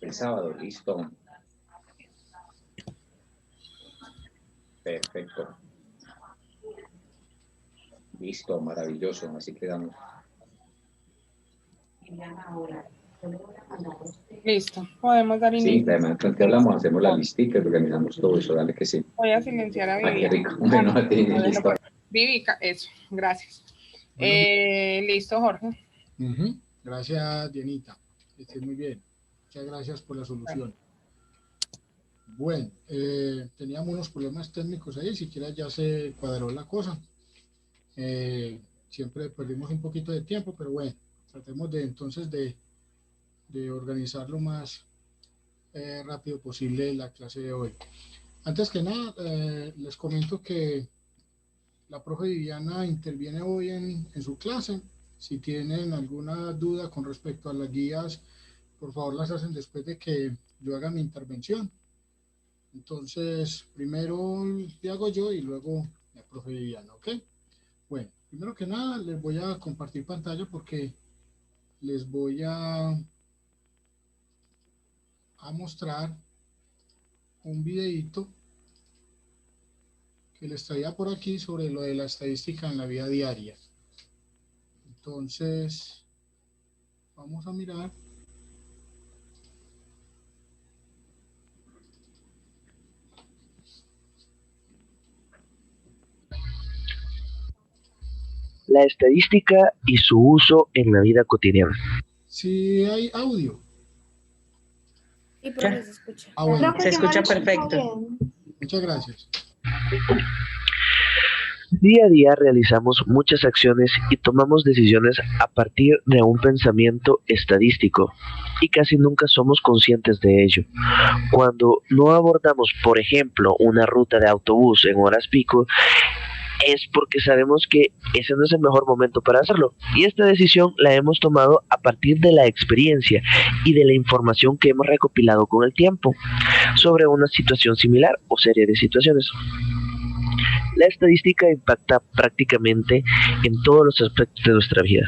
El sábado, listo. Perfecto. Listo, maravilloso. Así quedamos. Listo, podemos dar inicio. Sí, además, ¿qué hablamos? Hacemos la listica y organizamos todo eso. Dale que sí. Voy a silenciar a Ay, Vivi. qué rico. Bueno, a ti, listo. Vivi, eso, gracias. Bueno. Listo, Jorge. Gracias, Dianita. Estés muy bien. Muchas gracias por la solución. Bueno, teníamos unos problemas técnicos ahí, siquiera ya se cuadró la cosa. Siempre perdimos un poquito de tiempo, pero bueno, tratemos entonces de organizar lo más rápido posible la clase de hoy. Antes que nada, les comento que la profe Viviana interviene hoy en su clase. Si tienen alguna duda con respecto a las guías, por favor las hacen después de que yo haga mi intervención. Entonces, primero le hago yo y luego la profe Viviana, ¿ok? Bueno, primero que nada les voy a compartir pantalla porque les voy a mostrar un videito que les traía por aquí sobre lo de la estadística en la vida diaria. Entonces, vamos a mirar. La estadística y su uso en la vida cotidiana. Si hay audio. Sí, pero se escucha. Bueno. Se escucha perfecto. Muchas gracias. Día a día realizamos muchas acciones y tomamos decisiones a partir de un pensamiento estadístico y casi nunca somos conscientes de ello. Cuando no abordamos, por ejemplo, una ruta de autobús en horas pico, es porque sabemos que ese no es el mejor momento para hacerlo. Y esta decisión la hemos tomado a partir de la experiencia y de la información que hemos recopilado con el tiempo sobre una situación similar o serie de situaciones. La estadística impacta prácticamente en todos los aspectos de nuestra vida,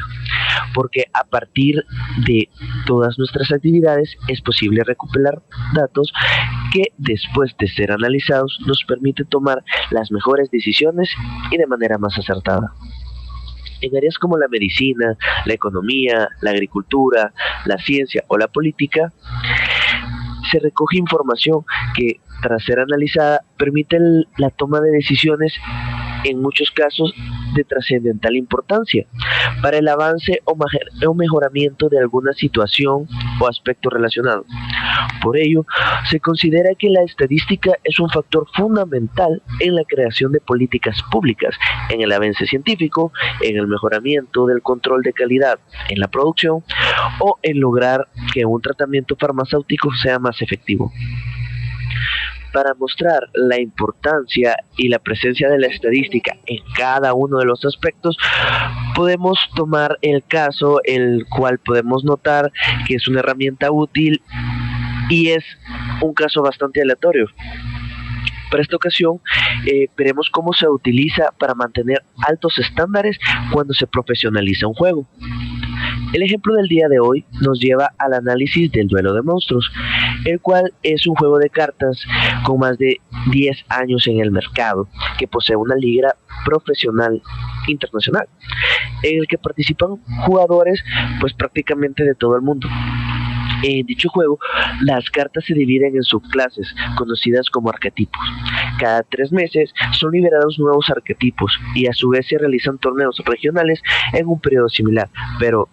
porque a partir de todas nuestras actividades es posible recopilar datos que después de ser analizados nos permite tomar las mejores decisiones y de manera más acertada. En áreas como la medicina, la economía, la agricultura, la ciencia o la política, se recoge información que, tras ser analizada, permite la toma de decisiones, en muchos casos de trascendental importancia, para el avance o mejoramiento de alguna situación o aspecto relacionado. Por ello, se considera que la estadística es un factor fundamental en la creación de políticas públicas, en el avance científico, en el mejoramiento del control de calidad en la producción o en lograr que un tratamiento farmacéutico sea más efectivo. Para mostrar la importancia y la presencia de la estadística en cada uno de los aspectos, podemos tomar el caso, el cual podemos notar que es una herramienta útil y es un caso bastante aleatorio. Para esta ocasión, veremos cómo se utiliza para mantener altos estándares cuando se profesionaliza un juego. El ejemplo del día de hoy nos lleva al análisis del Duelo de Monstruos, el cual es un juego de cartas con más de 10 años en el mercado, que posee una liga profesional internacional, en el que participan jugadores pues prácticamente de todo el mundo. En dicho juego, las cartas se dividen en subclases, conocidas como arquetipos. Cada 3 meses son liberados nuevos arquetipos y a su vez se realizan torneos regionales en un periodo similar. Pero,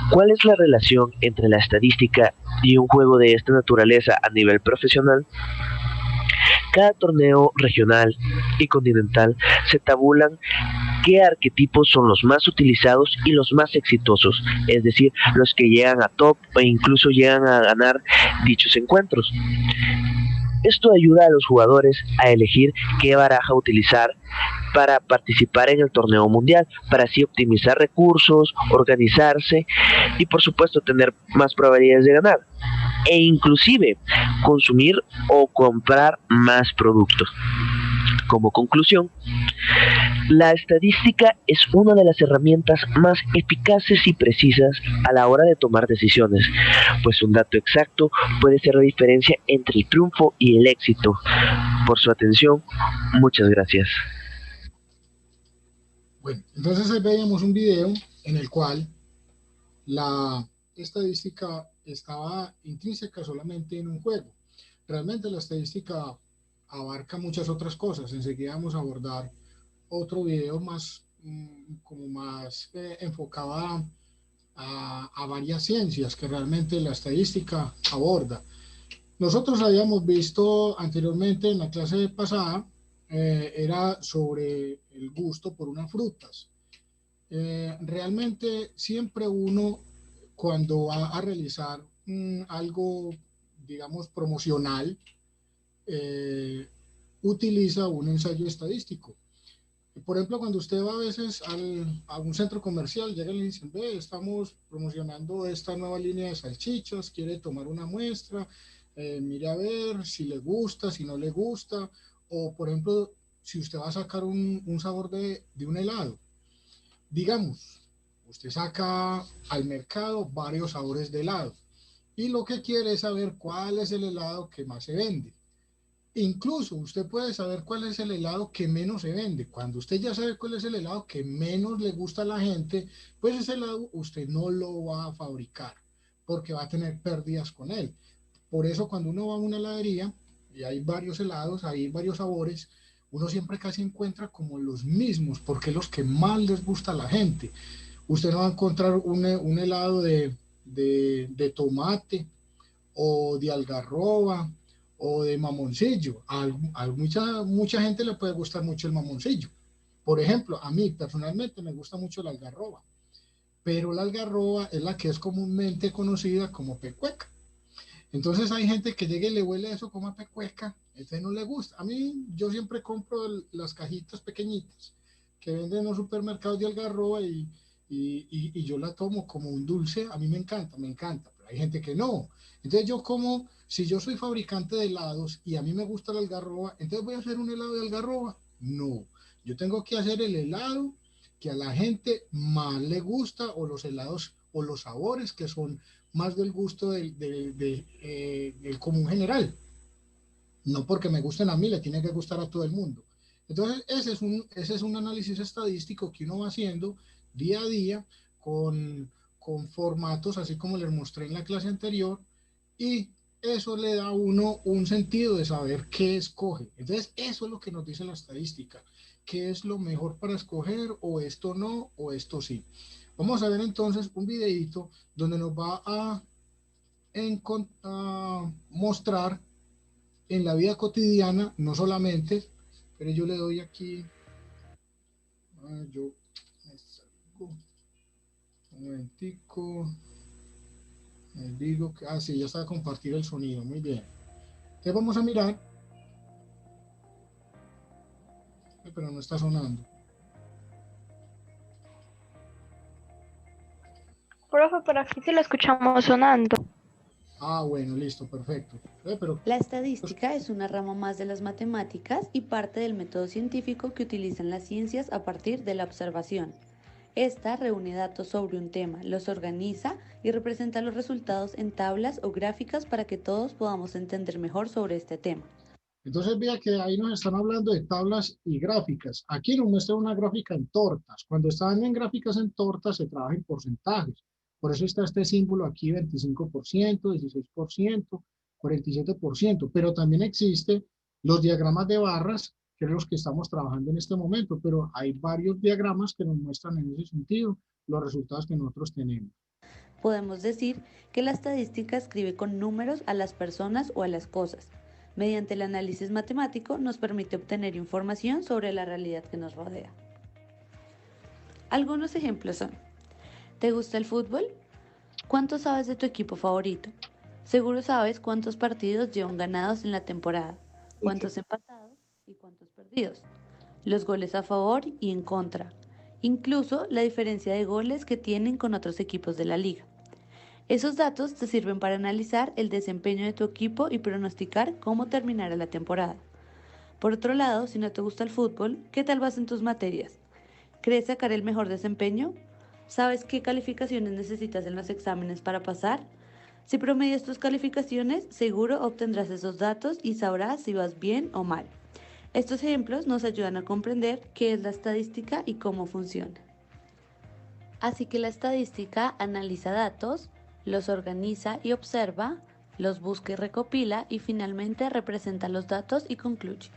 ¿cuál es la relación entre la estadística y un juego de esta naturaleza a nivel profesional? Cada torneo regional y continental se tabulan qué arquetipos son los más utilizados y los más exitosos, es decir, los que llegan a top e incluso llegan a ganar dichos encuentros. Esto ayuda a los jugadores a elegir qué baraja utilizar para participar en el torneo mundial, para así optimizar recursos, organizarse y por supuesto tener más probabilidades de ganar e inclusive consumir o comprar más productos. Como conclusión, la estadística es una de las herramientas más eficaces y precisas a la hora de tomar decisiones, pues un dato exacto puede ser la diferencia entre el triunfo y el éxito. Por su atención, muchas gracias. Bueno, entonces ahí veíamos un video en el cual la estadística estaba intrínseca solamente en un juego. Realmente la estadística abarca muchas otras cosas. Enseguida vamos a abordar otro video más, como más enfocado a varias ciencias que realmente la estadística aborda. Nosotros habíamos visto anteriormente en la clase pasada, era sobre el gusto por unas frutas. Realmente siempre uno, cuando va a realizar algo, digamos, promocional, utiliza un ensayo estadístico. Por ejemplo, cuando usted va a veces a un centro comercial, llegan y le dicen, ve, estamos promocionando esta nueva línea de salchichas, quiere tomar una muestra, mire a ver si le gusta, si no le gusta, o por ejemplo, si usted va a sacar un sabor de un helado, digamos, usted saca al mercado varios sabores de helado y lo que quiere es saber cuál es el helado que más se vende. Incluso usted puede saber cuál es el helado que menos se vende. Cuando usted ya sabe cuál es el helado que menos le gusta a la gente, pues ese helado usted no lo va a fabricar porque va a tener pérdidas con él. Por eso cuando uno va a una heladería y hay varios helados, hay varios sabores, uno siempre casi encuentra como los mismos porque los que más les gusta a la gente. Usted no va a encontrar un helado de tomate o de algarroba o de mamoncillo. A mucha gente le puede gustar mucho el mamoncillo. Por ejemplo, a mí personalmente me gusta mucho la algarroba, pero la algarroba es la que es comúnmente conocida como pecueca. Entonces hay gente que llega y le huele eso como a pecueca, entonces no le gusta. A mí yo siempre compro las cajitas pequeñitas que venden en los supermercados de algarroba y yo la tomo como un dulce. A mí me encanta, pero hay gente que no. Entonces yo como, si yo soy fabricante de helados y a mí me gusta la algarroba, entonces voy a hacer un helado de algarroba. No, yo tengo que hacer el helado que a la gente más le gusta o los helados o los sabores que son más del gusto del común general. No porque me gusten a mí, le tiene que gustar a todo el mundo. Entonces, ese es un análisis estadístico que uno va haciendo día a día con formatos, así como les mostré en la clase anterior, y eso le da a uno un sentido de saber qué escoge. Entonces, eso es lo que nos dice la estadística. ¿Qué es lo mejor para escoger? O esto no, o esto sí. Vamos a ver entonces un videito donde nos va a mostrar en la vida cotidiana, no solamente, pero yo le doy aquí, yo me salgo, un momentico, les digo que, sí, ya está a compartir el sonido, muy bien. Entonces vamos a mirar, pero no está sonando. Profe, pero aquí sí lo escuchamos sonando. Bueno, listo, perfecto. Pero La estadística es una rama más de las matemáticas y parte del método científico que utilizan las ciencias a partir de la observación. Esta reúne datos sobre un tema, los organiza y representa los resultados en tablas o gráficas para que todos podamos entender mejor sobre este tema. entonces vea que ahí nos están hablando de tablas y gráficas. Aquí nos muestra una gráfica en tortas. Cuando están en gráficas en tortas se trabaja en porcentajes. Por eso está este símbolo aquí, 25%, 16%, 47%. Pero también existen los diagramas de barras, que es los que estamos trabajando en este momento. Pero hay varios diagramas que nos muestran en ese sentido los resultados que nosotros tenemos. Podemos decir que la estadística escribe con números a las personas o a las cosas. Mediante el análisis matemático nos permite obtener información sobre la realidad que nos rodea. Algunos ejemplos son: ¿te gusta el fútbol? ¿Cuánto sabes de tu equipo favorito? Seguro sabes cuántos partidos llevan ganados en la temporada, cuántos empatados y cuántos perdidos, los goles a favor y en contra, incluso la diferencia de goles que tienen con otros equipos de la liga. Esos datos te sirven para analizar el desempeño de tu equipo y pronosticar cómo terminará la temporada. Por otro lado, si no te gusta el fútbol, ¿qué tal vas en tus materias? ¿Crees sacar el mejor desempeño? ¿Sabes qué calificaciones necesitas en los exámenes para pasar? Si promedias tus calificaciones, seguro obtendrás esos datos y sabrás si vas bien o mal. Estos ejemplos nos ayudan a comprender qué es la estadística y cómo funciona. Así que la estadística analiza datos, los organiza y observa, los busca y recopila y finalmente representa los datos y concluye.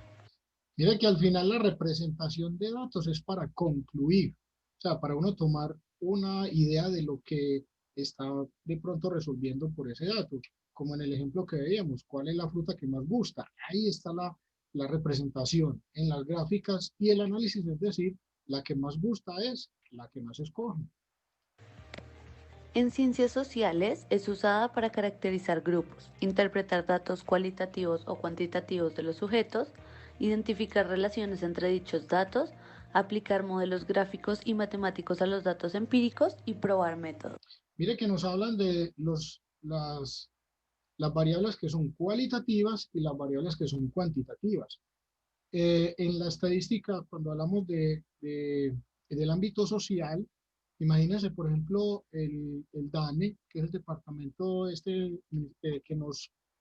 Mire que al final la representación de datos es para concluir, o sea, para uno tomar una idea de lo que está de pronto resolviendo por ese dato, como en el ejemplo que veíamos, ¿cuál es la fruta que más gusta? Ahí está la representación en las gráficas y el análisis, es decir, la que más gusta es la que más escoge. En ciencias sociales es usada para caracterizar grupos, interpretar datos cualitativos o cuantitativos de los sujetos, identificar relaciones entre dichos datos, aplicar modelos gráficos y matemáticos a los datos empíricos y probar métodos. Mire que nos hablan de las variables que son cualitativas y las variables que son cuantitativas. En la estadística, cuando hablamos del ámbito social, imagínense, por ejemplo, el DANE, que es el departamento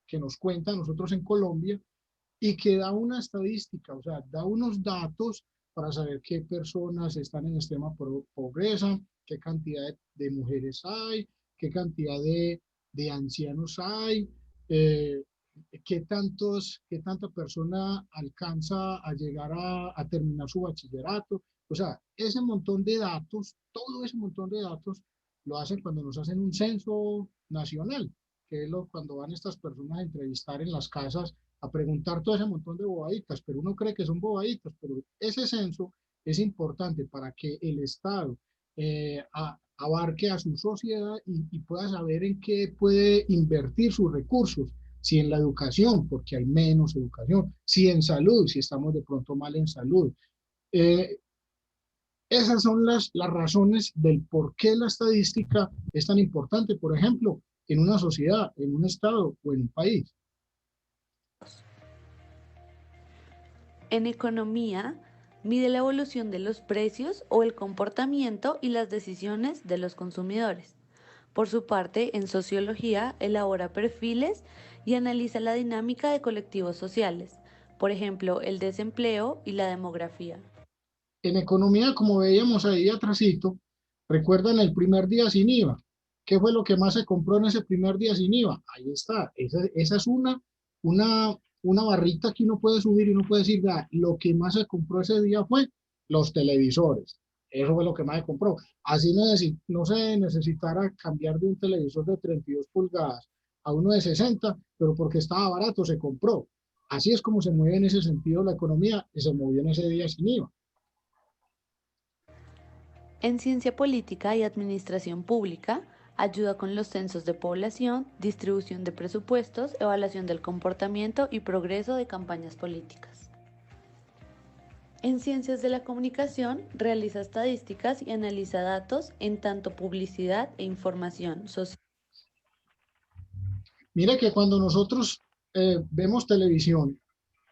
que nos cuenta a nosotros en Colombia, y que da una estadística, o sea, da unos datos para saber qué personas están en extrema pobreza, qué cantidad de mujeres hay, qué cantidad de ancianos hay, qué tanta persona alcanza a llegar a terminar su bachillerato. O sea, ese montón de datos, todo ese montón de datos, lo hacen cuando nos hacen un censo nacional, que es cuando van estas personas a entrevistar en las casas, a preguntar todo ese montón de bobaditas, pero uno cree que son bobaditas, pero ese censo es importante para que el Estado abarque a su sociedad y pueda saber en qué puede invertir sus recursos, si en la educación, porque hay menos educación, si en salud, si estamos de pronto mal en salud. Esas son las razones del por qué la estadística es tan importante, por ejemplo, en una sociedad, en un estado o en un país. En economía, mide la evolución de los precios o el comportamiento y las decisiones de los consumidores. Por su parte, en sociología, elabora perfiles y analiza la dinámica de colectivos sociales, por ejemplo, el desempleo y la demografía. En economía, como veíamos ahí atrásito, recuerdan el primer día sin IVA. ¿Qué fue lo que más se compró en ese primer día sin IVA? Ahí está. Esa es una barrita que uno puede subir y uno puede decir, lo que más se compró ese día fue los televisores. Eso fue lo que más se compró. Así no se necesitara cambiar de un televisor de 32 pulgadas a uno de 60, pero porque estaba barato se compró. Así es como se mueve en ese sentido la economía y se movió en ese día sin IVA. En ciencia política y administración pública, ayuda con los censos de población, distribución de presupuestos, evaluación del comportamiento y progreso de campañas políticas. En ciencias de la comunicación, realiza estadísticas y analiza datos en tanto publicidad e información social. Mire que cuando nosotros vemos televisión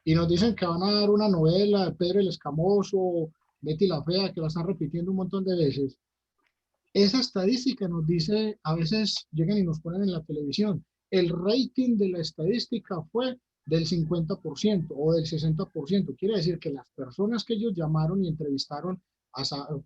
y nos dicen que van a dar una novela de Pedro el Escamoso, Betty la Fea, que la están repitiendo un montón de veces, esa estadística nos dice, a veces llegan y nos ponen en la televisión, el rating de la estadística fue del 50% o del 60%. Quiere decir que las personas que ellos llamaron y entrevistaron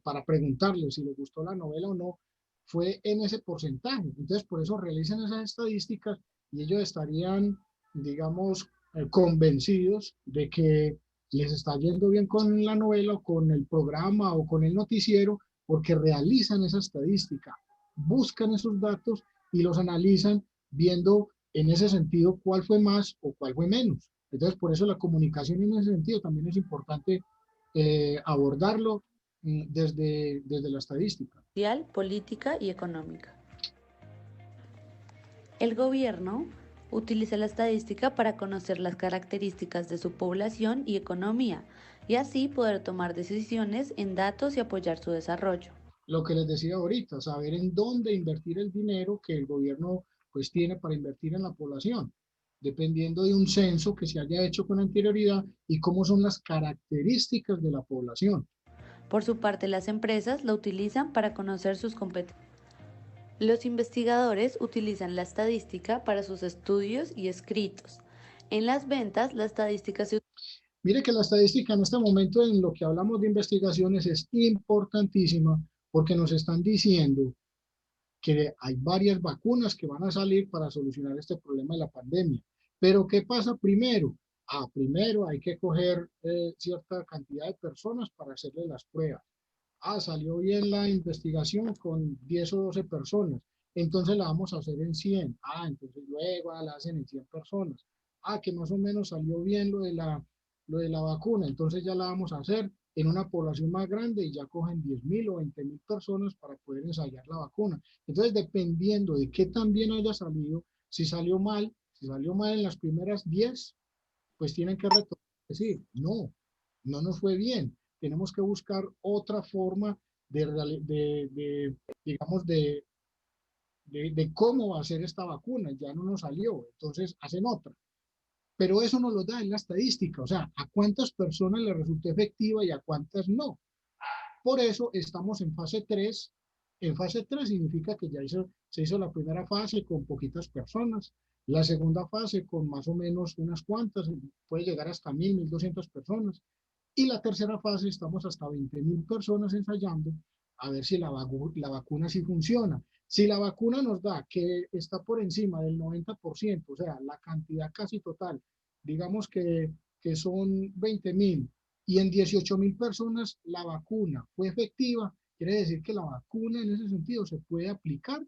para preguntarles si les gustó la novela o no, fue en ese porcentaje. Entonces, por eso realizan esas estadísticas y ellos estarían, digamos, convencidos de que les está yendo bien con la novela o con el programa o con el noticiero, porque realizan esa estadística, buscan esos datos y los analizan viendo en ese sentido cuál fue más o cuál fue menos. Entonces, por eso la comunicación en ese sentido también es importante abordarlo desde la estadística. Social, política y económica. El gobierno utiliza la estadística para conocer las características de su población y economía, y así poder tomar decisiones en datos y apoyar su desarrollo. Lo que les decía ahorita, saber en dónde invertir el dinero que el gobierno pues tiene para invertir en la población, dependiendo de un censo que se haya hecho con anterioridad y cómo son las características de la población. Por su parte, las empresas la utilizan para conocer sus competencias. Los investigadores utilizan la estadística para sus estudios y escritos. En las ventas, la estadística se Mire que la estadística en este momento en lo que hablamos de investigaciones es importantísima porque nos están diciendo que hay varias vacunas que van a salir para solucionar este problema de la pandemia. Pero ¿qué pasa primero? Primero hay que coger cierta cantidad de personas para hacerle las pruebas. Salió bien la investigación con 10 o 12 personas, entonces la vamos a hacer en 100. Entonces luego la hacen en 100 personas. Que más o menos salió bien lo de la vacuna, entonces ya la vamos a hacer en una población más grande y ya cogen 10.000 o 20.000 personas para poder ensayar la vacuna. Entonces, dependiendo de qué tan bien haya salido, si salió mal en las primeras 10, pues tienen que retomar, decir, no nos fue bien. Tenemos que buscar otra forma digamos, de cómo va a ser esta vacuna. Ya no nos salió, entonces hacen otra. Pero eso nos lo da en la estadística, o sea, a cuántas personas le resultó efectiva y a cuántas no. Por eso estamos en fase 3. En fase 3 significa que ya se hizo la primera fase con poquitas personas, la segunda fase con más o menos unas cuantas, puede llegar hasta 1.000, 1.200 personas, y la tercera fase estamos hasta 20.000 personas ensayando a ver si la vacuna sí funciona. Si la vacuna nos da que está por encima del 90%, o sea, la cantidad casi total, digamos que son 20.000, y en 18.000 personas la vacuna fue efectiva, quiere decir que la vacuna en ese sentido se puede aplicar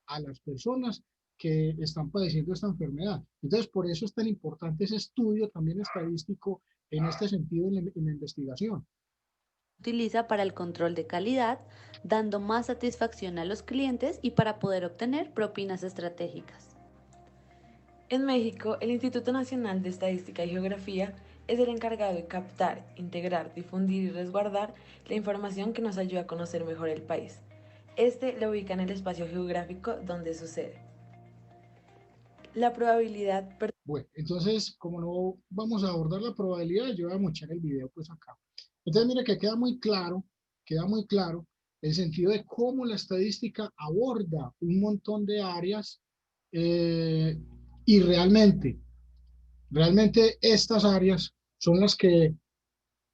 a las personas que están padeciendo esta enfermedad. Entonces, por eso es tan importante ese estudio también estadístico en este sentido en la investigación. utiliza para el control de calidad, dando más satisfacción a los clientes y para poder obtener propinas estratégicas. En México, el Instituto Nacional de Estadística y Geografía es el encargado de captar, integrar, difundir y resguardar la información que nos ayuda a conocer mejor el país. Este lo ubica en el espacio geográfico donde sucede. La probabilidad... Bueno, entonces, como no vamos a abordar la probabilidad, yo voy a mochar el video pues acá. Entonces, mire que queda muy claro el sentido de cómo la estadística aborda un montón de áreas y realmente estas áreas son las que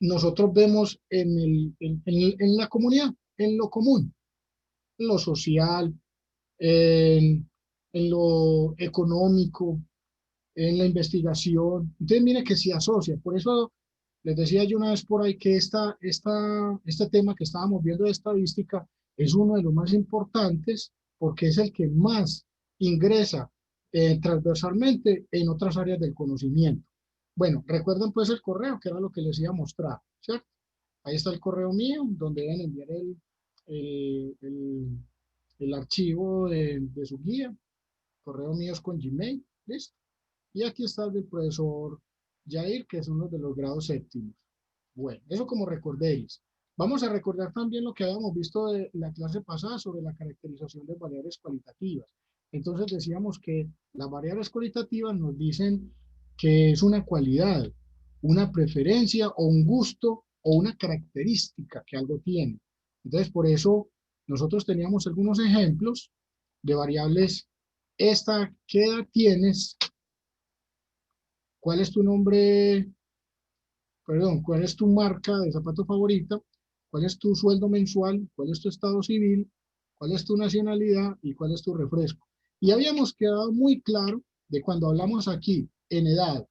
nosotros vemos en la comunidad, en lo común, en lo social, en lo económico, en la investigación. Entonces, mire que se asocia. Por eso les decía yo una vez por ahí que este tema que estábamos viendo de estadística es uno de los más importantes porque es el que más ingresa transversalmente en otras áreas del conocimiento. Bueno, recuerden pues el correo, que era lo que les iba a mostrar, ¿cierto? Ahí está el correo mío, donde deben enviar el archivo de su guía. Correo mío es con Gmail, ¿listo? Y aquí está el del profesor Jair, que son los de los grados séptimos. Bueno, eso como recordéis. Vamos a recordar también lo que habíamos visto de la clase pasada sobre la caracterización de variables cualitativas. Entonces decíamos que las variables cualitativas nos dicen que es una cualidad, una preferencia o un gusto o una característica que algo tiene. Entonces por eso nosotros teníamos algunos ejemplos de variables. ¿Qué edad tienes? ¿Cuál es tu nombre? Perdón, ¿cuál es tu marca de zapato favorita? ¿Cuál es tu sueldo mensual? ¿Cuál es tu estado civil? ¿Cuál es tu nacionalidad? ¿Y cuál es tu refresco? Y habíamos quedado muy claro de cuando hablamos aquí en edad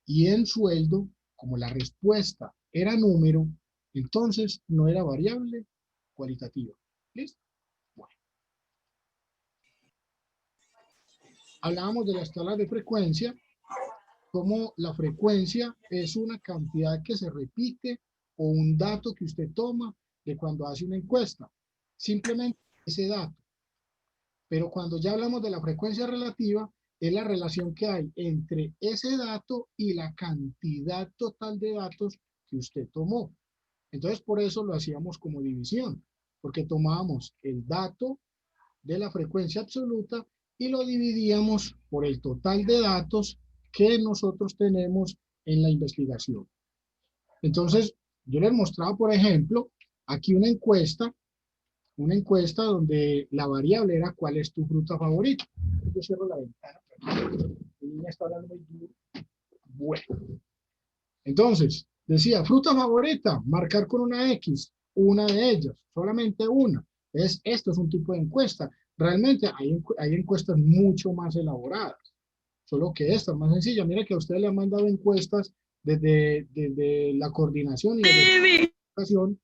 y en sueldo, como la respuesta era número, entonces no era variable cualitativa. ¿Listo? Bueno. Hablábamos de la escala de frecuencia, como la frecuencia es una cantidad que se repite o un dato que usted toma de cuando hace una encuesta. Simplemente ese dato. Pero cuando ya hablamos de la frecuencia relativa, es la relación que hay entre ese dato y la cantidad total de datos que usted tomó. Entonces, por eso lo hacíamos como división, porque tomábamos el dato de la frecuencia absoluta y lo dividíamos por el total de datos que nosotros tenemos en la investigación. Entonces, yo les mostraba, por ejemplo, aquí una encuesta una encuesta donde la variable era cuál es tu fruta favorita. Yo cierro la ventana, pero mi niña está hablando muy duro. Bueno, entonces, decía, fruta favorita, marcar con una X, una de ellas, solamente una. Esto es un tipo de encuesta. Realmente hay encuestas mucho más elaboradas, solo que esta es más sencilla. Mira que a ustedes le han mandado encuestas desde la coordinación y desde la educación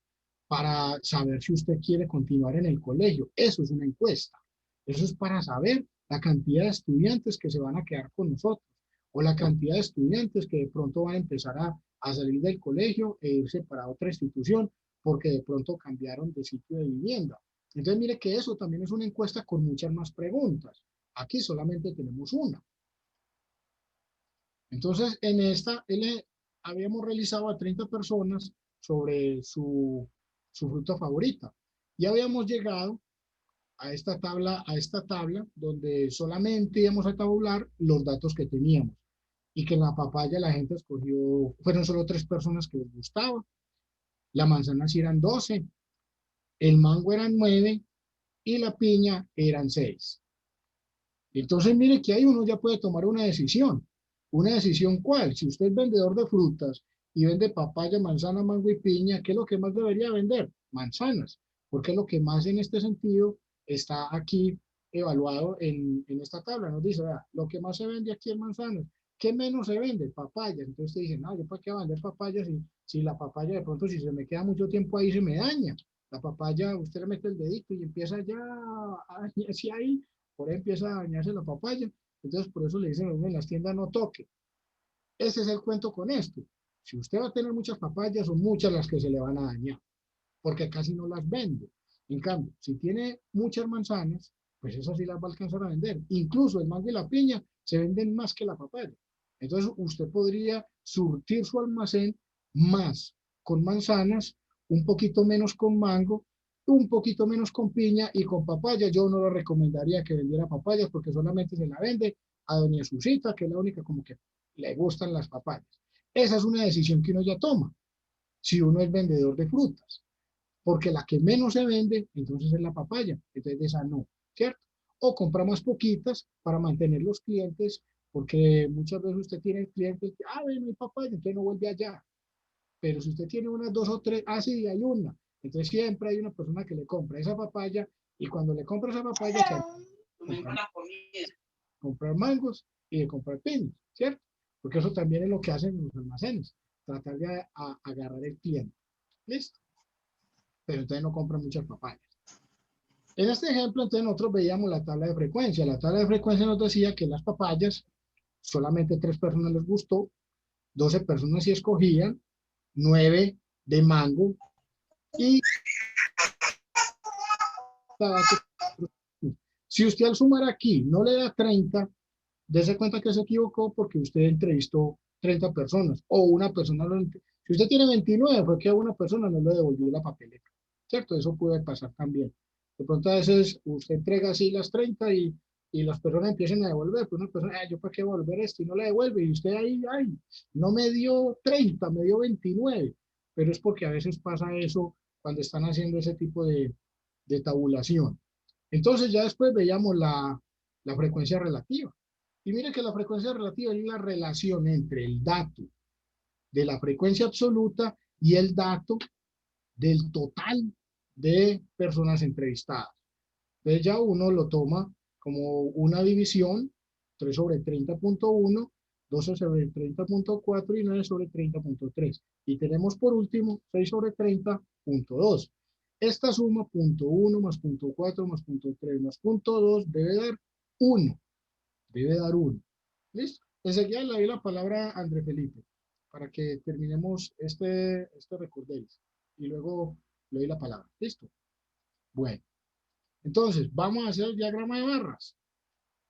para saber si usted quiere continuar en el colegio. Eso es una encuesta. Eso es para saber la cantidad de estudiantes que se van a quedar con nosotros o la cantidad de estudiantes que de pronto van a empezar a salir del colegio e irse para otra institución porque de pronto cambiaron de sitio de vivienda. Entonces mire que eso también es una encuesta con muchas más preguntas. Aquí solamente tenemos una. Entonces en esta habíamos realizado a 30 personas sobre su fruta favorita y habíamos llegado a esta tabla donde solamente íbamos a tabular los datos que teníamos y que en la papaya la gente escogió, fueron solo 3 personas que les gustaba, la manzana sí eran 12, el mango eran 9 y la piña eran 6. Entonces mire que ahí uno ya puede tomar una decisión. ¿Una decisión cuál? Si usted es vendedor de frutas y vende papaya, manzana, mango y piña, ¿qué es lo que más debería vender? Manzanas, porque es lo que más en este sentido está aquí evaluado en esta tabla. Nos dice, vea, lo que más se vende aquí es manzanas. ¿Qué menos se vende? Papayas. Entonces usted dice, no, ¿yo para qué vender papayas si la papaya de pronto si se me queda mucho tiempo ahí se me daña? La papaya, usted le mete el dedito y empieza ya a dañarse ahí, por ahí empieza a dañarse la papaya. Entonces por eso le dicen en las tiendas no toque. Ese es el cuento con esto. Si usted va a tener muchas papayas, son muchas las que se le van a dañar, porque casi no las vende. En cambio, si tiene muchas manzanas, pues esas sí las va a alcanzar a vender. Incluso el mango y la piña se venden más que la papaya. Entonces, usted podría surtir su almacén más con manzanas, un poquito menos con mango, un poquito menos con piña y con papaya. Yo no le recomendaría que vendiera papayas porque solamente se la vende a doña Susita, que es la única como que le gustan las papayas. Esa es una decisión que uno ya toma si uno es vendedor de frutas, porque la que menos se vende, entonces es la papaya, entonces esa no, ¿cierto? O compra más poquitas para mantener los clientes, porque muchas veces usted tiene clientes que, no hay papaya, entonces no vuelve allá. Pero si usted tiene unas 2 o 3, sí, hay una. Entonces siempre hay una persona que le compra esa papaya y cuando le compra esa papaya, comprar mangos y de comprar piñas, ¿cierto? Porque eso también es lo que hacen los almacenes, tratar de agarrar el cliente. ¿Listo? Pero entonces no compran muchas papayas. En este ejemplo, entonces nosotros veíamos la tabla de frecuencia. La tabla de frecuencia nos decía que las papayas, solamente 3 personas les gustó, 12 personas sí escogían, 9 de mango y si usted al sumar aquí no le da 30, dése cuenta que se equivocó porque usted entrevistó 30 personas o una persona lo si usted tiene 29 fue que a una persona no le devolvió la papeleta, ¿cierto? Eso puede pasar también. De pronto a veces usted entrega así las 30 y las personas empiezan a devolver, pero una persona, yo para qué devolver esto y no la devuelve y usted ahí, no me dio 30, me dio 29, pero es porque a veces pasa eso cuando están haciendo ese tipo de tabulación. Entonces ya después veíamos la frecuencia relativa. Y mire que la frecuencia relativa es la relación entre el dato de la frecuencia absoluta y el dato del total de personas entrevistadas. Entonces ya uno lo toma como una división, 3 sobre 30.1, 12 sobre 30.4 y 9 sobre 30.3. Y tenemos por último 6 sobre 30.2. Esta suma, punto 1 más punto 4 más punto 3 más punto 2 debe dar 1. Debe dar 1. ¿Listo? Enseguida le doy la palabra a André Felipe para que terminemos este recordéis. Y luego le doy la palabra. ¿Listo? Bueno. Entonces, vamos a hacer el diagrama de barras.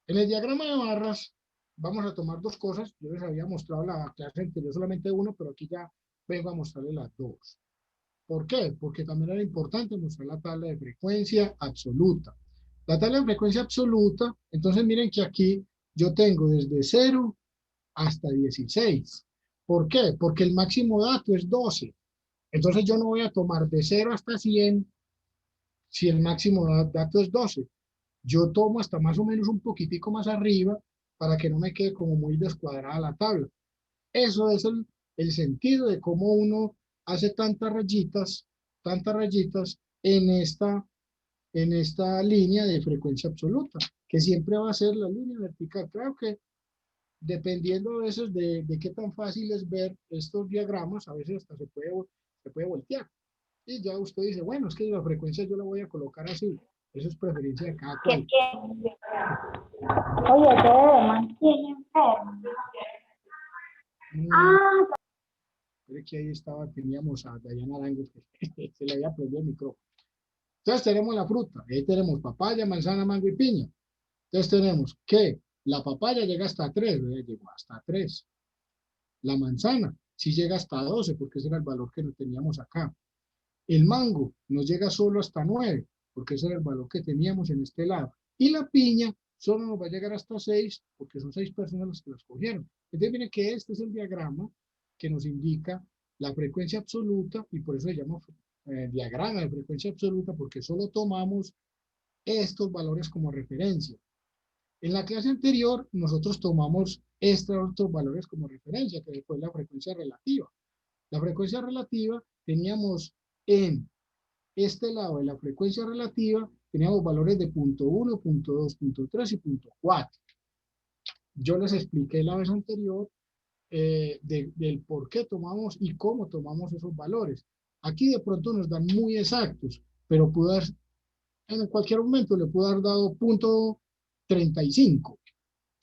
En el diagrama de barras vamos a tomar 2 cosas. Yo les había mostrado la clase anterior solamente uno, pero aquí ya vengo a mostrarles las 2. ¿Por qué? Porque también era importante mostrar la tabla de frecuencia absoluta. La tabla de frecuencia absoluta, entonces miren que aquí yo tengo desde 0 hasta 16. ¿Por qué? Porque el máximo dato es 12. Entonces yo no voy a tomar de 0 hasta 100 Si el máximo dato es 12, yo tomo hasta más o menos un poquitico más arriba para que no me quede como muy descuadrada la tabla. Eso es el sentido de cómo uno hace tantas rayitas en esta línea de frecuencia absoluta, que siempre va a ser la línea vertical. Claro que dependiendo a veces de qué tan fácil es ver estos diagramas, a veces hasta se puede voltear. Y ya usted dice, bueno, es que la frecuencia yo la voy a colocar así. Eso es preferencia de cada cual. Oye, te mantiene enfermo. Creo que ahí teníamos a Dayana Arango, que se le había prendido el micrófono. Entonces tenemos la fruta, ahí tenemos papaya, manzana, mango y piña. Entonces tenemos que la papaya llega hasta 3, llegó hasta 3. La manzana sí llega hasta 12, porque ese era el valor que teníamos acá. El mango nos llega solo hasta 9, porque ese era el valor que teníamos en este lado. Y la piña solo nos va a llegar hasta 6, porque son 6 personas las que las cogieron. Entonces miren que este es el diagrama que nos indica la frecuencia absoluta, y por eso se llama diagrama de frecuencia absoluta, porque solo tomamos estos valores como referencia. En la clase anterior nosotros tomamos estos otros valores como referencia, que fue la frecuencia relativa. La frecuencia relativa teníamos en este lado de la frecuencia relativa, teníamos valores de punto 1, punto 2, punto 3 y punto 4. Yo les expliqué la vez anterior del por qué tomamos y cómo tomamos esos valores. Aquí de pronto nos dan muy exactos, pero en cualquier momento le pudo haber dado punto 35.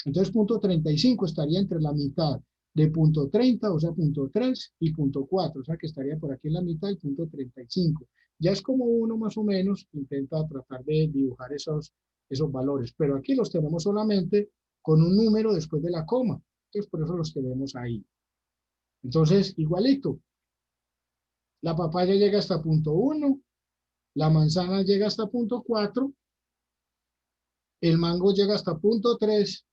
Entonces punto 35 estaría entre la mitad de punto 30, o sea, punto 3 y punto 4, o sea, que estaría por aquí en la mitad del punto 35. Ya es como uno más o menos intenta tratar de dibujar esos valores, pero aquí los tenemos solamente con un número después de la coma. Entonces, por eso los tenemos ahí. Entonces, igualito. La papaya llega hasta punto 1, la manzana llega hasta punto 4, el mango llega hasta punto 3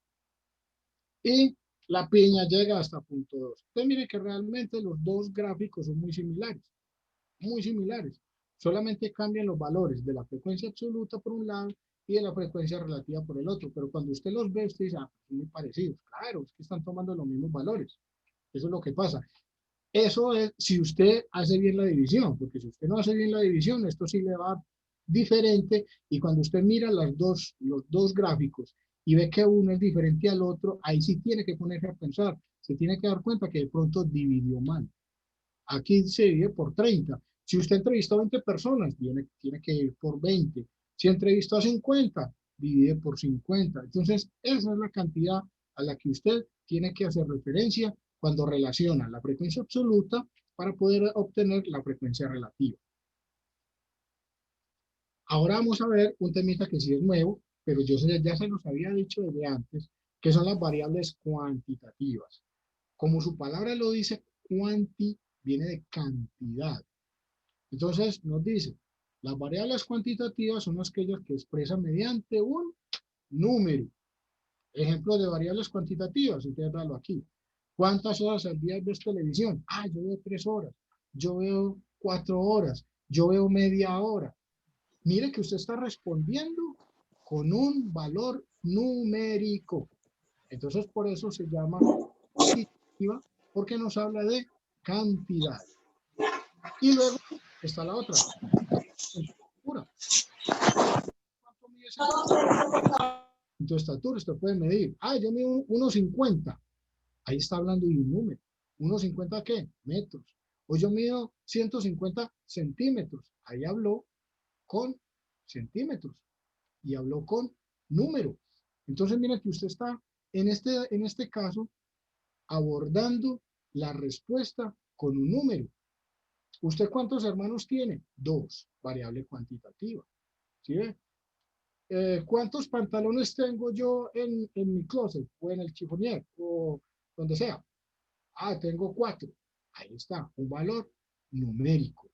y la piña llega hasta punto 2. Entonces, mire que realmente los dos gráficos son muy similares. Muy similares. Solamente cambian los valores de la frecuencia absoluta por un lado y de la frecuencia relativa por el otro. Pero cuando usted los ve, usted dice, son muy parecidos. Claro, es que están tomando los mismos valores. Eso es lo que pasa. Eso es si usted hace bien la división, porque si usted no hace bien la división, esto sí le va diferente, y cuando usted mira los dos gráficos y ve que uno es diferente al otro, ahí sí tiene que ponerse a pensar, se tiene que dar cuenta que de pronto dividió mal. Aquí se divide por 30. Si usted entrevistó a 20 personas, tiene que ir por 20. Si entrevistó a 50, divide por 50. Entonces, esa es la cantidad a la que usted tiene que hacer referencia cuando relaciona la frecuencia absoluta para poder obtener la frecuencia relativa. Ahora vamos a ver un temita que sí es nuevo, pero ya se los había dicho desde antes, que son las variables cuantitativas. Como su palabra lo dice, cuanti viene de cantidad. Entonces nos dice, las variables cuantitativas son aquellas que expresan mediante un número. Ejemplos de variables cuantitativas, entonces véalo aquí. ¿Cuántas horas al día ves televisión? Yo veo 3 horas, yo veo 4 horas, yo veo media hora. Mire que usted está respondiendo con un valor numérico. Entonces por eso se llama cuantitativa, porque nos habla de cantidad. Y luego está la otra. ¿Cuánto mide esa estatura? En tu estatura usted puede medir. Yo mido 1,50. Ahí está hablando de un número. ¿1,50 qué? Metros. O yo mido 150 centímetros. Ahí habló con centímetros. Y habló con número. Entonces mira que usted está en este caso abordando la respuesta con un número. ¿Usted cuántos hermanos tiene? 2, variable cuantitativa. ¿Sí ve? ¿Cuántos pantalones tengo yo en mi closet o en el chifonier o donde sea? Tengo 4. Ahí está, un valor numérico.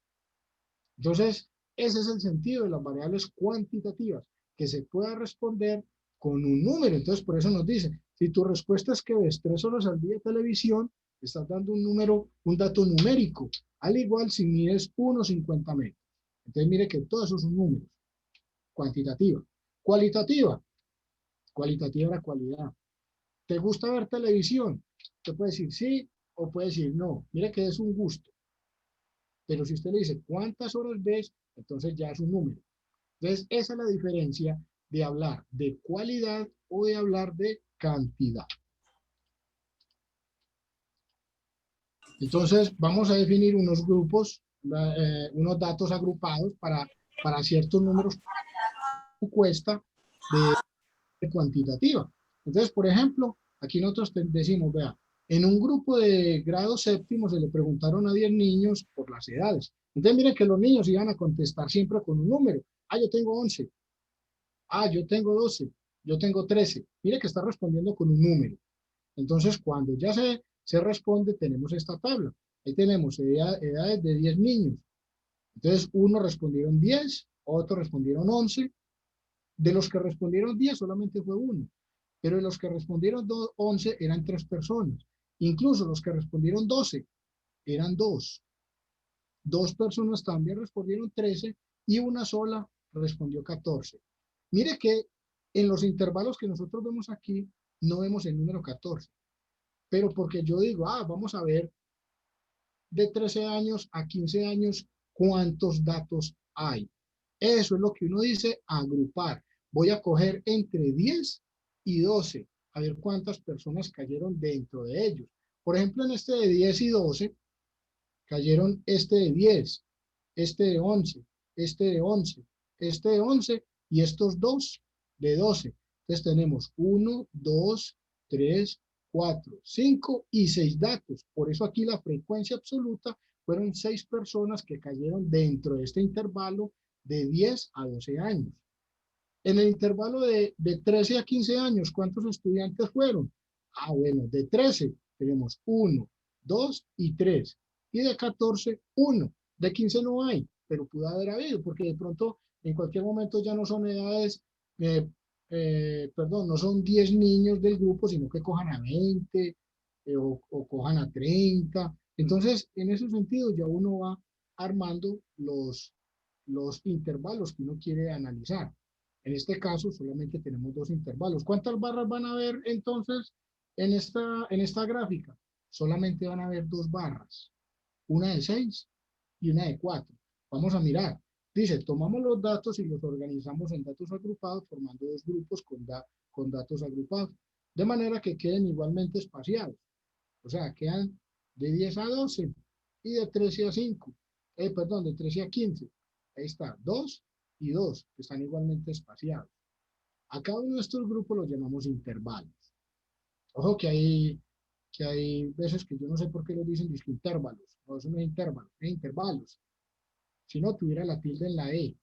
Entonces, ese es el sentido de las variables cuantitativas, que se pueda responder con un número. Entonces, por eso nos dice, si tu respuesta es que ves 3 horas al día de televisión, estás dando un número, un dato numérico. Al igual si mides 1,50 metros. Entonces, mire que todos esos son números. cuantitativa. Cualitativa. Cualitativa la cualidad. ¿Te gusta ver televisión? Usted puede decir sí o puede decir no. Mire que es un gusto. Pero si usted le dice cuántas horas ves, entonces ya es un número. Entonces, esa es la diferencia de hablar de cualidad o de hablar de cantidad. Entonces, vamos a definir unos grupos, unos datos agrupados para ciertos números encuesta de cuantitativa. Entonces, por ejemplo, aquí nosotros decimos, vea, en un grupo de grado séptimo se le preguntaron a 10 niños por las edades. Entonces, miren que los niños iban a contestar siempre con un número. Ah, yo tengo 11. Ah, yo tengo 12. Yo tengo 13. Mire que está respondiendo con un número. Entonces, cuando ya se responde, tenemos esta tabla. Ahí tenemos edades de 10 niños. Entonces, unos respondieron 10, otros respondieron 11. De los que respondieron 10, solamente fue uno. Pero de los que respondieron 11, eran 3 personas. Incluso los que respondieron 12, eran 2. 2 personas también respondieron 13 y una sola respondió 14. Mire que en los intervalos que nosotros vemos aquí, no vemos el número 14. Pero porque yo digo, vamos a ver de 13 años a 15 años cuántos datos hay. Eso es lo que uno dice agrupar. Voy a coger entre 10 y 12 a ver cuántas personas cayeron dentro de ellos. Por ejemplo, en este de 10 y 12, cayeron este de 10, este de 11, este de 11, este de 11 y estos dos de 12. Entonces tenemos 1, 2, 3, 4, 5 y 6 datos. Por eso aquí la frecuencia absoluta fueron 6 personas que cayeron dentro de este intervalo de 10 a 12 años. En el intervalo de 13 a 15 años, ¿cuántos estudiantes fueron? Bueno, de 13 tenemos 1, 2 y 3. Y de 14, 1. De 15 no hay, pero pudo haber habido, porque de pronto en cualquier momento ya no son edades, no son 10 niños del grupo, sino que cojan a 20 o cojan a 30. Entonces, en ese sentido, ya uno va armando los intervalos que uno quiere analizar. En este caso, solamente tenemos 2 intervalos. ¿Cuántas barras van a haber entonces en esta gráfica? Solamente van a haber 2 barras. Una de 6 y una de 4. Vamos a mirar. Dice, tomamos los datos y los organizamos en datos agrupados, formando 2 grupos con datos agrupados, de manera que queden igualmente espaciados. O sea, quedan de 10 a 12 y de 13 a 5. De 13 a 15. Ahí está, 2 y 2, que están igualmente espaciados. A cada uno de estos grupos los llamamos intervalos. Ojo que hay veces que yo no sé por qué los dicen intervalos. No, eso no es intervalos, es intervalos. Si no, tuviera la tilde en la E.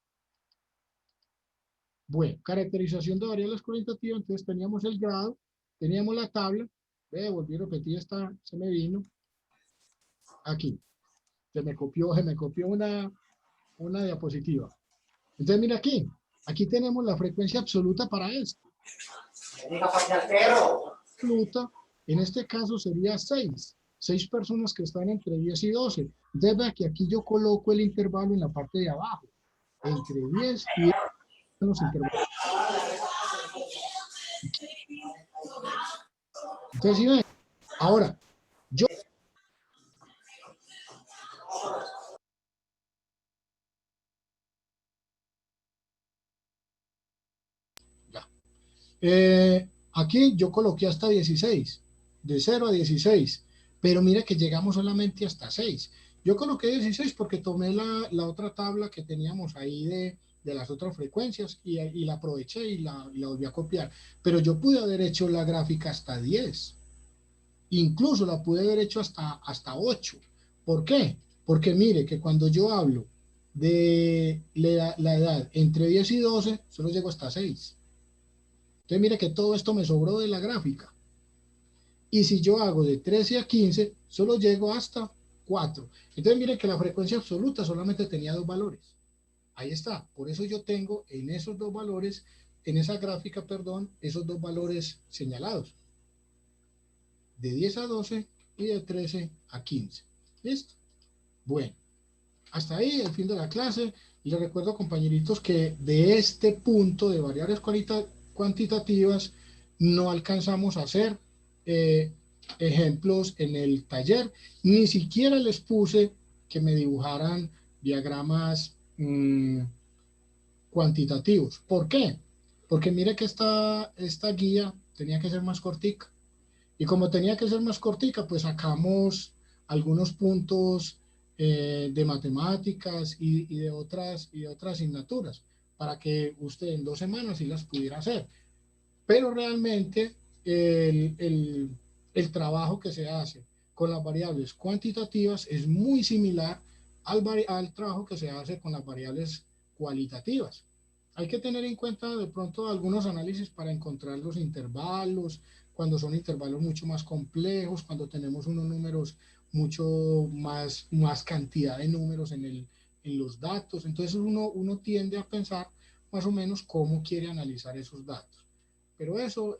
Bueno, caracterización de variables cualitativas. Entonces teníamos el grado, teníamos la tabla. Volví a repetir, se me vino. Aquí. Se me copió una diapositiva. Entonces mira aquí tenemos la frecuencia absoluta para esto. Absoluta, en este caso sería 6. 6 personas que están entre 10 y 12. Entonces vea que aquí yo coloco el intervalo en la parte de abajo. Entre 10 y 12 son los intervalos. Entonces, ¿sí ven? Ahora, yo... Aquí yo coloqué hasta 16, de 0 a 16, pero mira que llegamos solamente hasta 6. Yo coloqué 16 porque tomé la otra tabla que teníamos ahí de las otras frecuencias y la aproveché y la volví a copiar. Pero yo pude haber hecho la gráfica hasta 10. Incluso la pude haber hecho hasta 8. ¿Por qué? Porque mire que cuando yo hablo de la edad entre 10 y 12, solo llego hasta 6. Entonces mire que todo esto me sobró de la gráfica. Y si yo hago de 13 a 15, solo llego hasta 4. Entonces mire que la frecuencia absoluta solamente tenía 2 valores. Ahí está. Por eso yo tengo en esos 2 valores, en esa gráfica, esos 2 valores señalados. De 10 a 12 y de 13 a 15. ¿Listo? Bueno, hasta ahí el fin de la clase. Les recuerdo, compañeritos, que de este punto de variables cuantitativas no alcanzamos a hacer ejemplos en el taller, ni siquiera les puse que me dibujaran diagramas cuantitativos. ¿Por qué? Porque mire que esta guía tenía que ser más cortica. Y como tenía que ser más cortica, pues sacamos algunos puntos de matemáticas y de otras asignaturas para que usted en 2 semanas sí las pudiera hacer. Pero realmente el trabajo que se hace con las variables cuantitativas es muy similar al trabajo que se hace con las variables cualitativas. Hay que tener en cuenta de pronto algunos análisis para encontrar los intervalos, cuando son intervalos mucho más complejos, cuando tenemos unos números mucho más cantidad de números en los datos. Entonces uno tiende a pensar más o menos cómo quiere analizar esos datos. Pero eso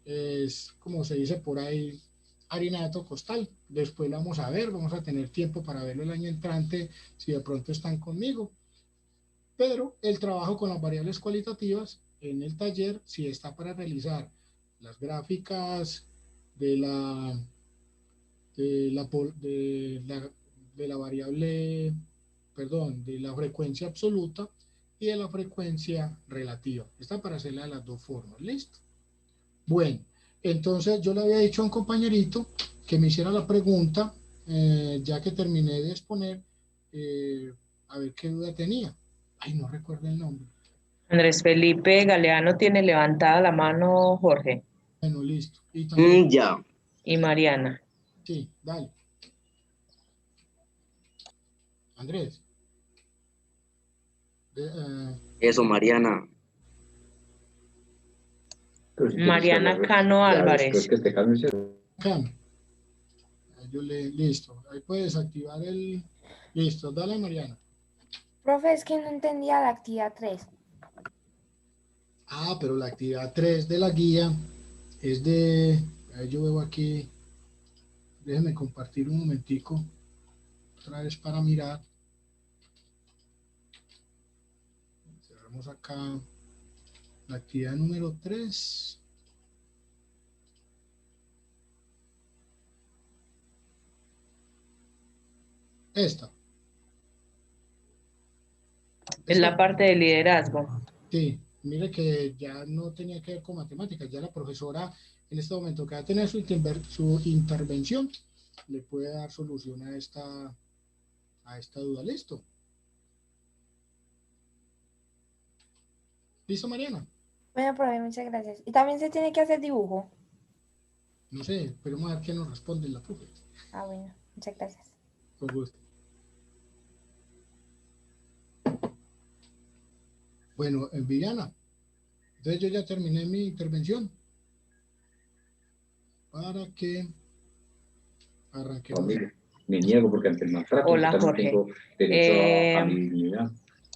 es, como se dice por ahí, harina de otro costal. Después lo vamos a ver, vamos a tener tiempo para verlo el año entrante si de pronto están conmigo. Pero el trabajo con las variables cualitativas en el taller sí está para realizar las gráficas de la variable, perdón, de la frecuencia absoluta y de la frecuencia relativa. Está para hacerla de las dos formas. ¿Listo? Bueno, entonces yo le había dicho a un compañerito que me hiciera la pregunta, ya que terminé de exponer, a ver qué duda tenía. Ay, no recuerdo el nombre. Andrés Felipe Galeano tiene levantada la mano, Jorge. Bueno, listo. Y también, Ya. Y Mariana. sí, dale. Andrés. Eso, Mariana. Pero si quieres Mariana hablar, Cano ya Álvarez. después que te calmes, Cano. Listo. Ahí puedes activar el... Listo, dale, Mariana. Profe, es que no entendía la actividad 3. Ah, pero la actividad 3 de la guía es de... Yo veo aquí... Déjenme compartir un momentico. Otra vez para mirar. Cerramos acá la actividad número 3. Esta. Es la parte de liderazgo. Sí, mire que ya no tenía que ver con matemáticas, ya la profesora en este momento que va a tener su intervención le puede dar solución a esta duda. ¿Listo? ¿Listo, Mariana? Bueno, profe, muchas gracias. ¿Y también se tiene que hacer dibujo? No sé, esperemos a ver qué nos responde la profe. Ah, bueno, muchas gracias. Con gusto. Bueno, Viviana, entonces yo ya terminé mi intervención para que arranquemos. me niego porque ante el maltrato Hola, yo también Jorge. tengo derecho a mi dignidad.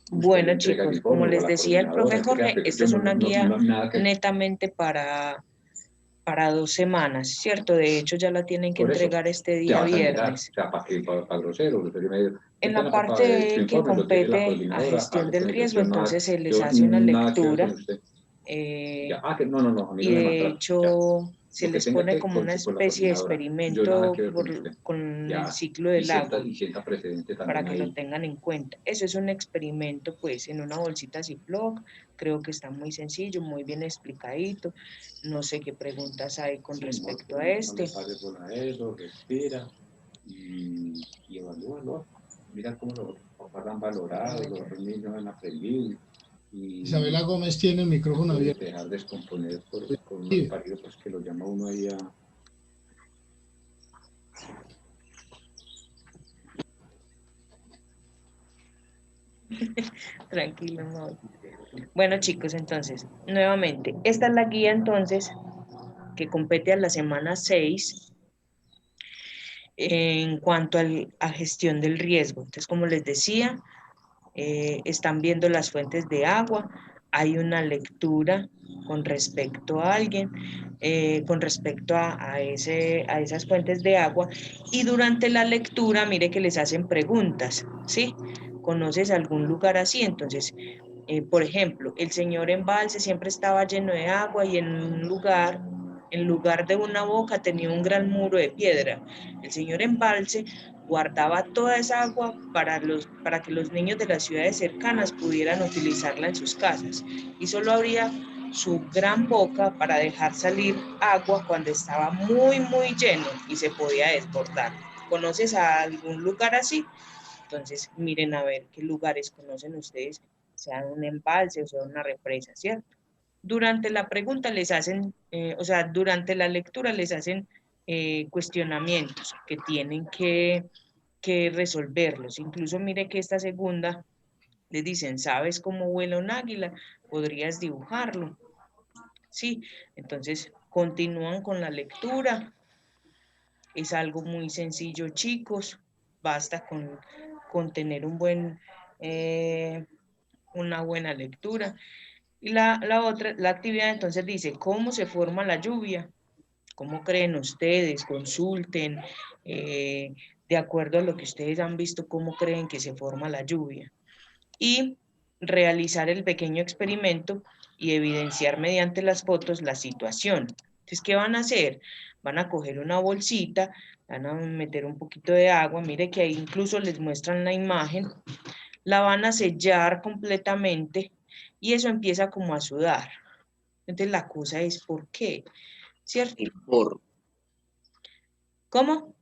Bueno, Usted le entrega el chicos, como informe les a la decía el profe coordinadora, Jorge, pero esta yo es no- una no- guía nada que- netamente para 2 semanas, ¿cierto? De hecho, ya la tienen que Por eso, entregar este te día vas a enterar, viernes. o sea, para grosero, En la parte que compete a gestión del riesgo, entonces se les hace una lectura no, a mí y no me de maltrata. hecho se Lo que les tenga pone que como una con la especie de coordinadora. Yo nada experimento que ver con usted. con Ya, el ciclo del agua y sienta precedente para también que ahí. lo tengan en cuenta. Eso es un experimento pues en una bolsita Ziploc, creo que está muy sencillo, muy bien explicadito. No sé qué preguntas hay con respecto a este. Eso, respira y evalúa, ¿no? Mira cómo los papás han valorado, los niños han aprendido. Y Isabela Gómez tiene el micrófono abierto. dejar descomponer por un Sí. parido, pues que lo llama uno ahí a... Tranquilo, no. Bueno, chicos, entonces, nuevamente, esta es la guía entonces que compete a la semana 6 en cuanto a gestión del riesgo. Entonces, como les decía, están viendo las fuentes de agua, hay una lectura con respecto a alguien, con respecto a esas fuentes de agua, y durante la lectura, mire que les hacen preguntas, ¿sí? ¿Conoces algún lugar así? Entonces, por ejemplo, el señor embalse siempre estaba lleno de agua y en lugar de una boca tenía un gran muro de piedra. El señor embalse guardaba toda esa agua para que los niños de las ciudades cercanas pudieran utilizarla en sus casas. Y solo abría su gran boca para dejar salir agua cuando estaba muy, muy lleno y se podía desbordar. ¿Conoces a algún lugar así? Entonces, miren a ver qué lugares conocen ustedes, sea un embalse o sea una represa, ¿cierto? Durante la pregunta les hacen, durante la lectura les hacen cuestionamientos que tienen que resolverlos. Incluso mire que esta segunda les dicen, ¿sabes cómo vuela un águila? ¿Podrías dibujarlo? Sí, entonces continúan con la lectura. Es algo muy sencillo, chicos. Basta con tener una buena lectura. Y la actividad entonces dice, ¿cómo se forma la lluvia? ¿Cómo creen ustedes? Consulten, de acuerdo a lo que ustedes han visto, ¿cómo creen que se forma la lluvia? Y realizar el pequeño experimento y evidenciar mediante las fotos la situación. Entonces, ¿qué van a hacer? Van a coger una bolsita, van a meter un poquito de agua, mire que ahí incluso les muestran la imagen, la van a sellar completamente y eso empieza como a sudar. Entonces la cosa es ¿por qué? ¿Cierto? Por. ¿Cómo?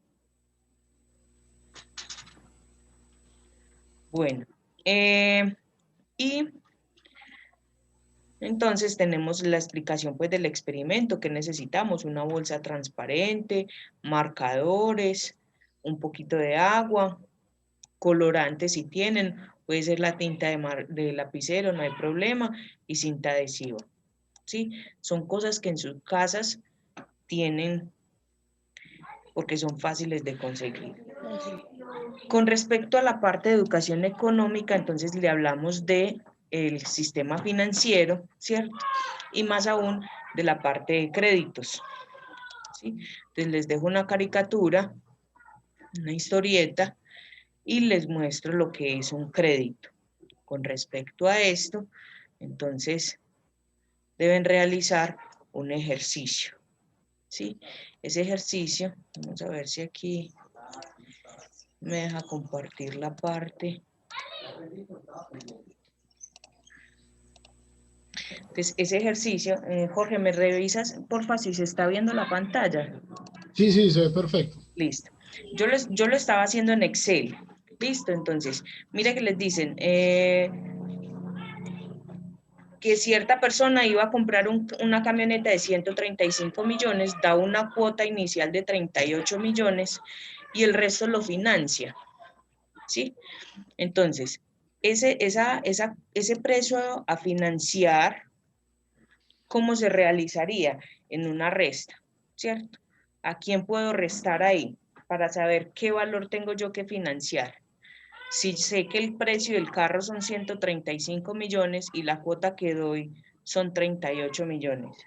Bueno, y entonces tenemos la explicación pues del experimento que necesitamos, una bolsa transparente, marcadores, un poquito de agua, colorantes si tienen, puede ser la tinta de lapicero, no hay problema, y cinta adhesiva, ¿sí? Son cosas que en sus casas tienen porque son fáciles de conseguir. Con respecto a la parte de educación económica, entonces le hablamos de el sistema financiero, ¿cierto? Y más aún de la parte de créditos, ¿sí? Entonces les dejo una caricatura, una historieta, y les muestro lo que es un crédito. Con respecto a esto, entonces deben realizar un ejercicio, ¿sí? Ese ejercicio, vamos a ver si aquí me deja compartir la parte. Entonces, ese ejercicio, Jorge, ¿me revisas, porfa, si se está viendo la pantalla? Sí, sí, se ve perfecto. Listo. Yo lo estaba haciendo en Excel. Listo, entonces, mira que les dicen que cierta persona iba a comprar una camioneta de 135 millones, da una cuota inicial de 38 millones y el resto lo financia, ¿sí? Entonces, ese precio a financiar, ¿cómo se realizaría? En una resta, ¿cierto? ¿A quién puedo restar ahí? Para saber qué valor tengo yo que financiar. Si sé que el precio del carro son 135 millones y la cuota que doy son 38 millones.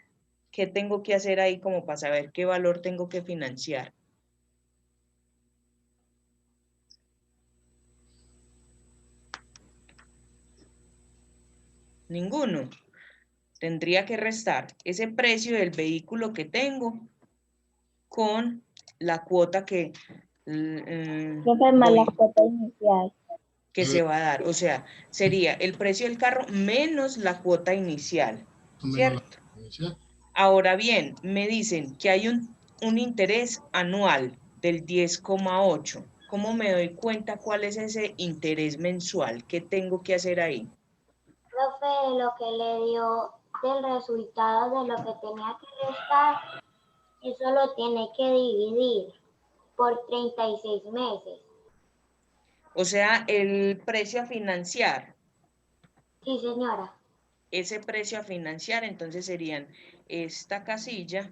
¿Qué tengo que hacer ahí como para saber qué valor tengo que financiar? Ninguno. Tendría que restar ese precio del vehículo que tengo con la cuota que más la cuota inicial. que se va a dar. O sea, sería el precio del carro menos la cuota inicial, ¿cierto? Ahora bien, me dicen que hay un interés anual del 10,8. ¿Cómo me doy cuenta cuál es ese interés mensual? ¿Qué tengo que hacer ahí? Profe, lo que le dio del resultado de lo que tenía que restar, eso lo tiene que dividir por 36 meses. O sea, el precio a financiar. Sí, señora. Ese precio a financiar, entonces serían esta casilla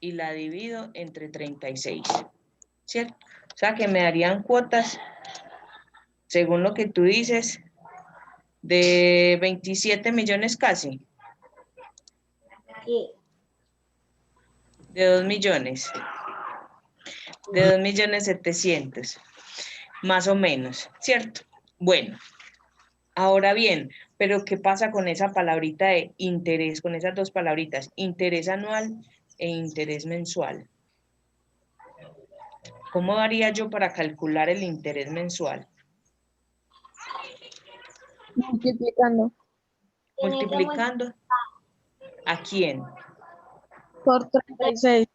y la divido entre 36, ¿cierto? O sea, que me darían cuotas, según lo que tú dices, de 27 millones casi. Sí. De 2 millones. De 2.700.000. Más o menos, ¿cierto? Bueno, ahora bien, pero ¿qué pasa con esa palabrita de interés, con esas dos palabritas? Interés anual e interés mensual. ¿Cómo haría yo para calcular el interés mensual? Multiplicando Multiplicando. ¿A quién? por 36.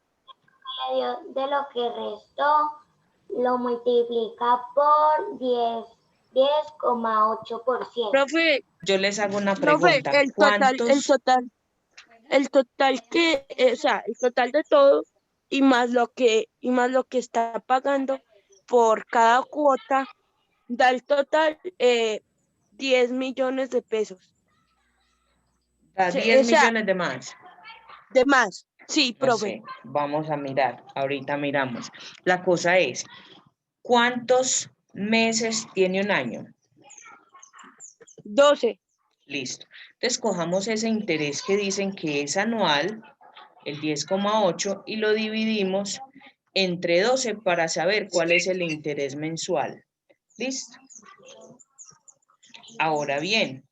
De lo que restó, lo multiplica por 10,8%. Profe, Yo les hago una profe, pregunta. el ¿Cuántos? total que, o sea, el total de todo y más lo que está pagando por cada cuota da el total 10 millones de pesos. Da Sí, 10 o sea, millones de más. de más. Sí, No profe. sé, vamos a mirar, ahorita miramos. La cosa es, ¿cuántos meses tiene un año? 12. Listo. Entonces cojamos ese interés que dicen que es anual, el 10,8, y lo dividimos entre 12 para saber cuál es el interés mensual. ¿Listo? Ahora bien,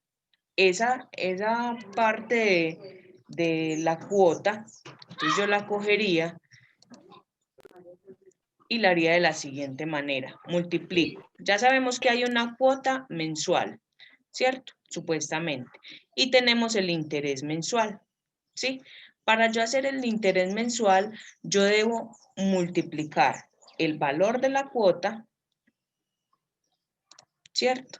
esa parte de la cuota, entonces yo la cogería y la haría de la siguiente manera. Multiplico. Ya sabemos que hay una cuota mensual, ¿cierto? Supuestamente. Y tenemos el interés mensual, ¿sí? Para yo hacer el interés mensual, yo debo multiplicar el valor de la cuota, ¿cierto?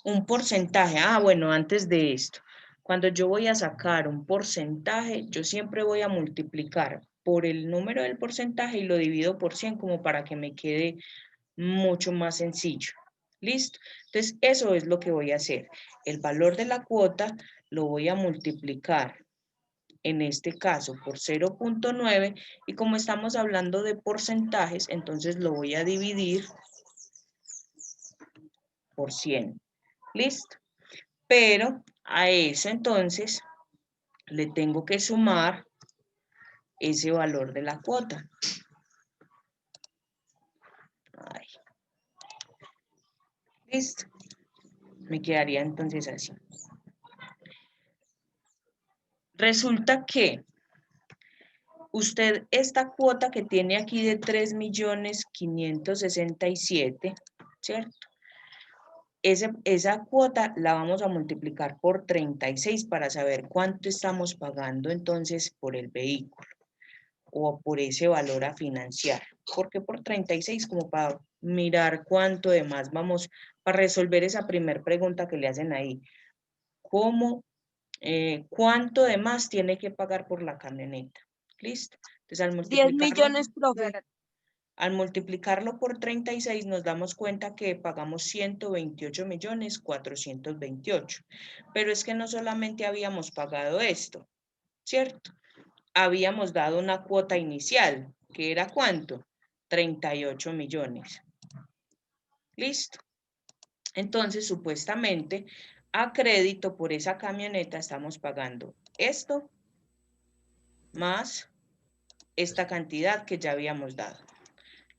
Un porcentaje. Ah, bueno, antes de esto, cuando yo voy a sacar un porcentaje, yo siempre voy a multiplicar por el número del porcentaje y lo divido por 100 como para que me quede mucho más sencillo. ¿Listo? Entonces, eso es lo que voy a hacer. El valor de la cuota lo voy a multiplicar, en este caso, por 0,9 y como estamos hablando de porcentajes, entonces lo voy a dividir por 100. ¿Listo? Pero a eso entonces le tengo que sumar ese valor de la cuota. Ay. Listo. Me quedaría entonces así. Resulta que usted esta cuota que tiene aquí de 3.567.000, ¿cierto? Esa cuota la vamos a multiplicar por 36 para saber cuánto estamos pagando entonces por el vehículo o por ese valor a financiar. ¿Por qué por 36? Como para mirar cuánto de más vamos, para resolver esa primera pregunta que le hacen ahí. ¿Cuánto de más tiene que pagar por la camioneta? ¿Listo? Entonces al 10 millones, profe. Al multiplicarlo por 36 nos damos cuenta que pagamos 128.428.000. Pero es que no solamente habíamos pagado esto, ¿cierto? Habíamos dado una cuota inicial, que era ¿cuánto? 38 millones. ¿Listo? Entonces, supuestamente, a crédito por esa camioneta estamos pagando esto más esta cantidad que ya habíamos dado.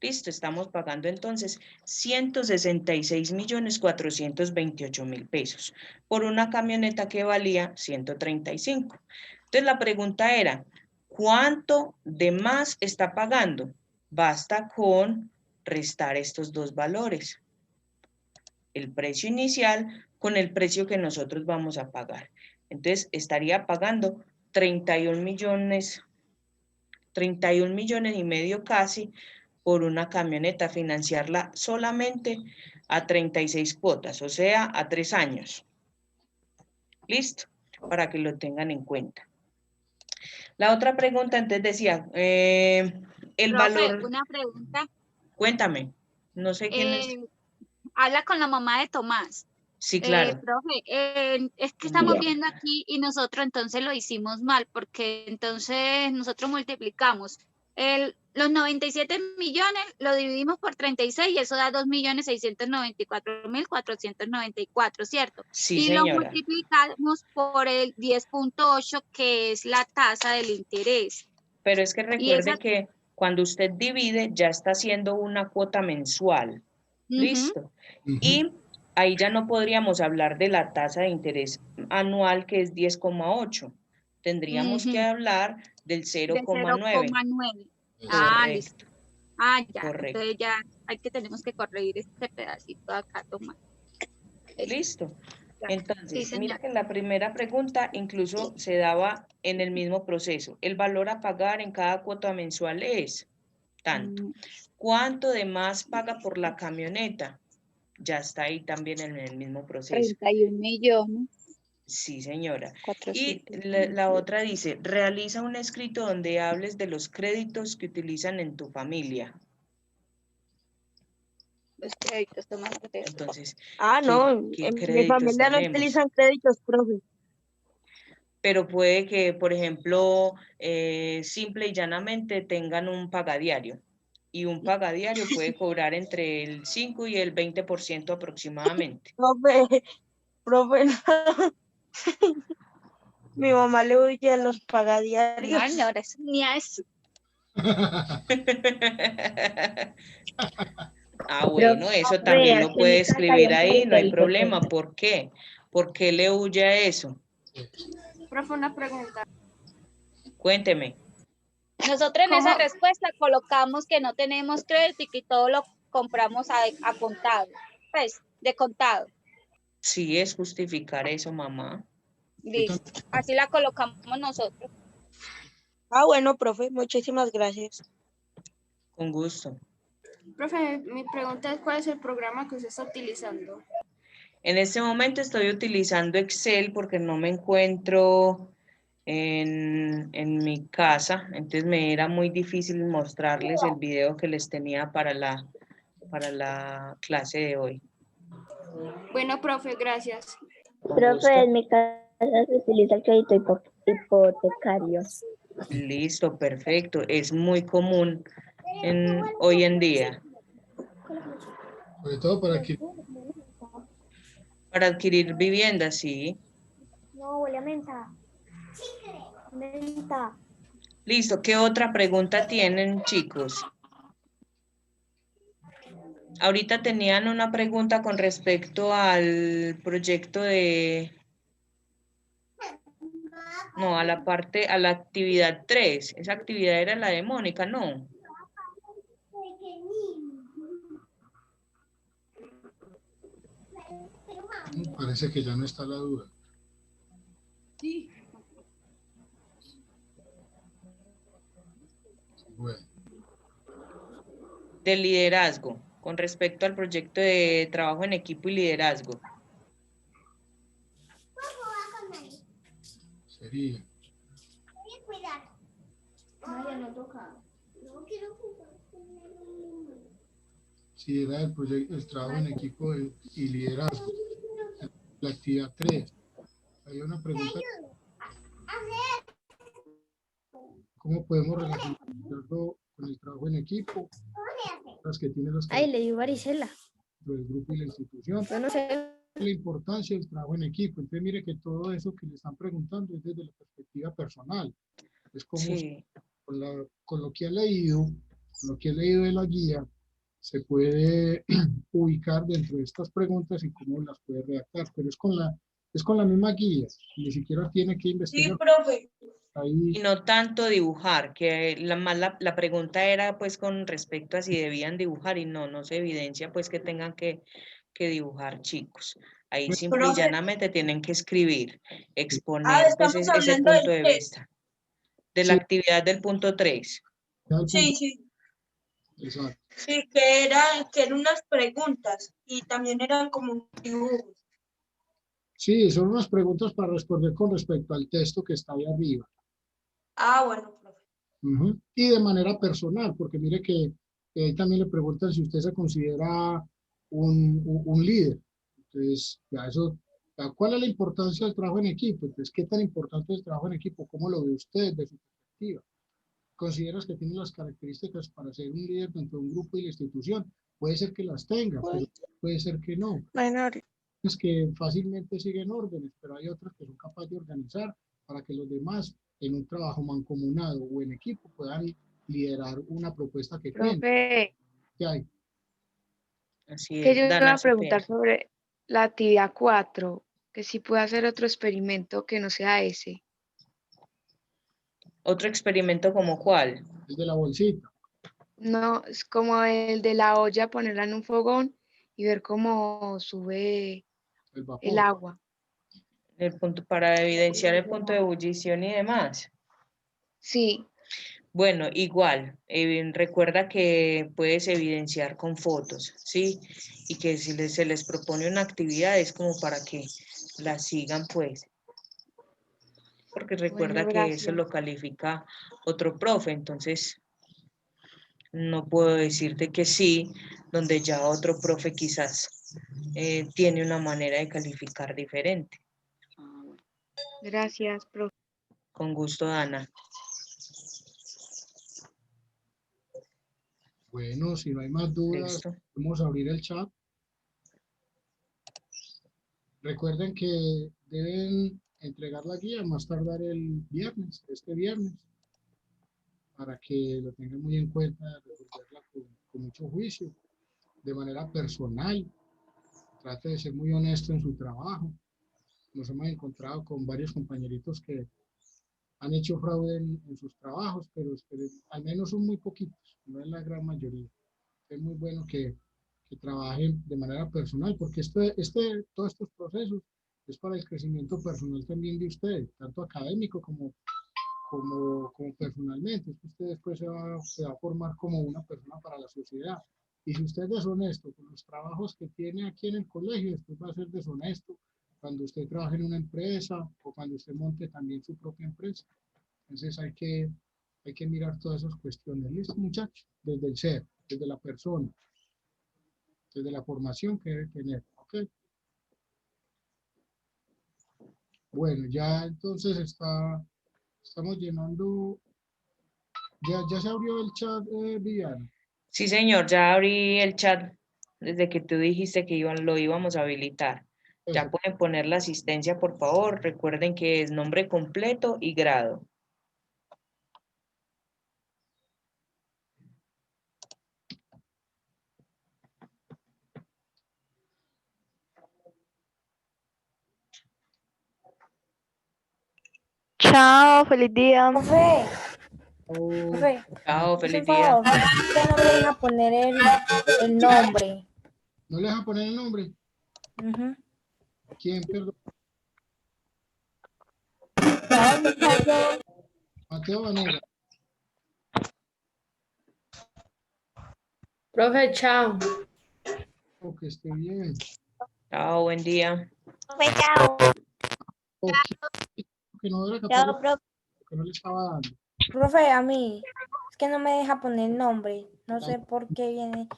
Listo, estamos pagando entonces 166.428.000 pesos por una camioneta que valía 135. Entonces la pregunta era, ¿cuánto de más está pagando? Basta con restar estos dos valores. El precio inicial con el precio que nosotros vamos a pagar. Entonces estaría pagando 31 millones y medio casi por una camioneta, financiarla solamente a 36 cuotas, o sea, a 3 años. ¿Listo? Para que lo tengan en cuenta. La otra pregunta antes decía, el Profe, valor... una pregunta. Cuéntame, no sé quién es. Habla con la mamá de Tomás. Sí, claro. Profe, es que estamos viendo aquí y nosotros entonces lo hicimos mal, porque entonces nosotros multiplicamos los 97 millones, lo dividimos por 36 y eso da 2.694.494, ¿cierto? Sí, y señora. lo multiplicamos por el 10,8 que es la tasa del interés. Pero es que recuerde que Cuando usted divide, ya está haciendo una cuota mensual. ¿Listo? Y ahí ya no podríamos hablar de la tasa de interés anual, que es 10,8. Tendríamos que hablar del 0,9. 0,9. Correcto. Listo. Ya. Correcto. Entonces ya tenemos que corregir este pedacito acá, Tomás. Listo. Entonces, Sí, mira señora. que la primera pregunta incluso se daba en el mismo proceso. El valor a pagar en cada cuota mensual es tanto. ¿Cuánto de más paga por la camioneta? Ya está ahí también en el mismo proceso. 31 millones. Sí, señora. 400. Y la otra dice, realiza un escrito donde hables de los créditos que utilizan en tu familia. Los créditos, Tomás. Entonces, No, ¿qué en mi créditos familia no tenemos? utilizan créditos, profe. Pero puede que, por ejemplo, simple y llanamente tengan un pagadiario. Y un pagadiario puede cobrar entre el 5 y el 20% aproximadamente. Profe, no. Mi mamá le huye a los pagadiarios. No, ni a eso. Bueno, eso también lo puede escribir ahí, no hay problema. ¿Por qué? ¿Por qué le huye a eso? Profe, una pregunta. Cuénteme. Nosotros en esa respuesta colocamos que no tenemos crédito y que todo lo compramos a contado. Pues, de contado. Sí, es justificar eso, mamá. Listo. Así la colocamos nosotros. Bueno, profe, muchísimas gracias. Con gusto. Profe, mi pregunta es ¿cuál es el programa que usted está utilizando? En este momento estoy utilizando Excel porque no me encuentro en mi casa, entonces me era muy difícil mostrarles el video que les tenía para la clase de hoy. Bueno, profe, gracias. Profe, en mi casa se utiliza el crédito hipotecario. Listo, perfecto. Es muy común hoy en día. Sobre todo para adquirir vivienda, sí. No, huele a menta. Menta. Listo, ¿qué otra pregunta tienen, chicos? Ahorita tenían una pregunta con respecto al proyecto no, a la actividad 3. Esa actividad era la de Mónica, ¿no? Parece que ya no está la duda. Sí. Bueno. Del liderazgo, con respecto al proyecto de trabajo en equipo y liderazgo. Sería. Sí, era el trabajo en equipo y liderazgo. La actividad 3. Hay una pregunta. ¿Cómo podemos relacionarlo con el trabajo en equipo? Las que tienen los Ay, le dio varicela. del grupo y la institución. Yo no sé. La importancia del trabajo en equipo. Entonces, mire que todo eso que le están preguntando es desde la perspectiva personal. Es como sí. con lo que ha leído de la guía, se puede ubicar dentro de estas preguntas y cómo las puede redactar. Pero es con la misma guía. Ni siquiera tiene que investigar. Sí, profe. Ahí. Y no tanto dibujar, que la pregunta era pues con respecto a si debían dibujar y no se evidencia pues que tengan que dibujar, chicos. Ahí simple y llanamente tienen que escribir, exponer pues ese punto de vista. De la actividad del punto 3. Sí. Exacto. Sí, que eran unas preguntas y también eran como dibujos. Sí, son unas preguntas para responder con respecto al texto que está ahí arriba. Bueno, profe. Y de manera personal, porque mire que ahí también le preguntan si usted se considera un líder. Entonces, ¿cuál es la importancia del trabajo en equipo? Entonces, ¿qué tan importante es el trabajo en equipo? ¿Cómo lo ve usted desde su perspectiva? ¿Consideras que tiene las características para ser un líder dentro de un grupo y la institución? Puede ser que las tenga, pero puede ser que no. Es que fácilmente siguen órdenes, pero hay otras que son capaces de organizar para que los demás en un trabajo mancomunado o en equipo puedan liderar una propuesta que cuente. Profe, ¿Qué hay? Así que es, yo iba Dana a preguntar Sofía. sobre la actividad 4, que si puede hacer otro experimento que no sea ese. ¿Otro experimento como cuál? El de la bolsita. No, es como el de la olla, ponerla en un fogón y ver cómo sube El vapor. el agua. El punto, para evidenciar el punto de ebullición y demás. Sí. Bueno, igual, recuerda que puedes evidenciar con fotos, ¿sí? Y que si se les propone una actividad es como para que la sigan, pues. Porque recuerda Bueno, que eso gracias. lo califica otro profe, entonces no puedo decirte que sí, donde ya otro profe quizás tiene una manera de calificar diferente. Gracias, profe. Con gusto, Dana. Bueno, si no hay más dudas, Listo. vamos a abrir el chat. Recuerden que deben entregar la guía más tardar el viernes, este viernes, para que lo tengan muy en cuenta, resolverla con mucho juicio, de manera personal. Trate de ser muy honesto en su trabajo. Nos hemos encontrado con varios compañeritos que han hecho fraude en sus trabajos, pero al menos son muy poquitos, no es la gran mayoría. Es muy bueno que trabajen de manera personal, porque todos estos procesos es para el crecimiento personal también de ustedes, tanto académico como personalmente. Es que usted después se va a formar como una persona para la sociedad. Y si usted es deshonesto con los trabajos que tiene aquí en el colegio, después va a ser deshonesto cuando usted trabaje en una empresa o cuando usted monte también su propia empresa. Entonces hay que mirar todas esas cuestiones. ¿Listo, muchachos? Desde el ser, desde la persona, desde la formación que debe tener. ¿Ok? Bueno, ya entonces estamos llenando. Ya se abrió el chat, Viviana. Sí, señor, ya abrí el chat desde que tú dijiste que lo íbamos a habilitar. Ya Eso. pueden poner la asistencia, por favor. Recuerden que es nombre completo y grado. Chao, feliz día. Profe, Chao, hizo feliz un día. favor, usted no me deja poner el nombre. ¿No le deja poner el nombre? Ujú. ¿Quién, perdón? Mateo Vanega. Profe, chao. Oh, que esté bien. Chao, buen día. Profe, chao. Oh, que no era capaz Chao, profe. que no le estaba dando. Profe, a mí, es que no me deja poner el nombre. No sé por qué viene.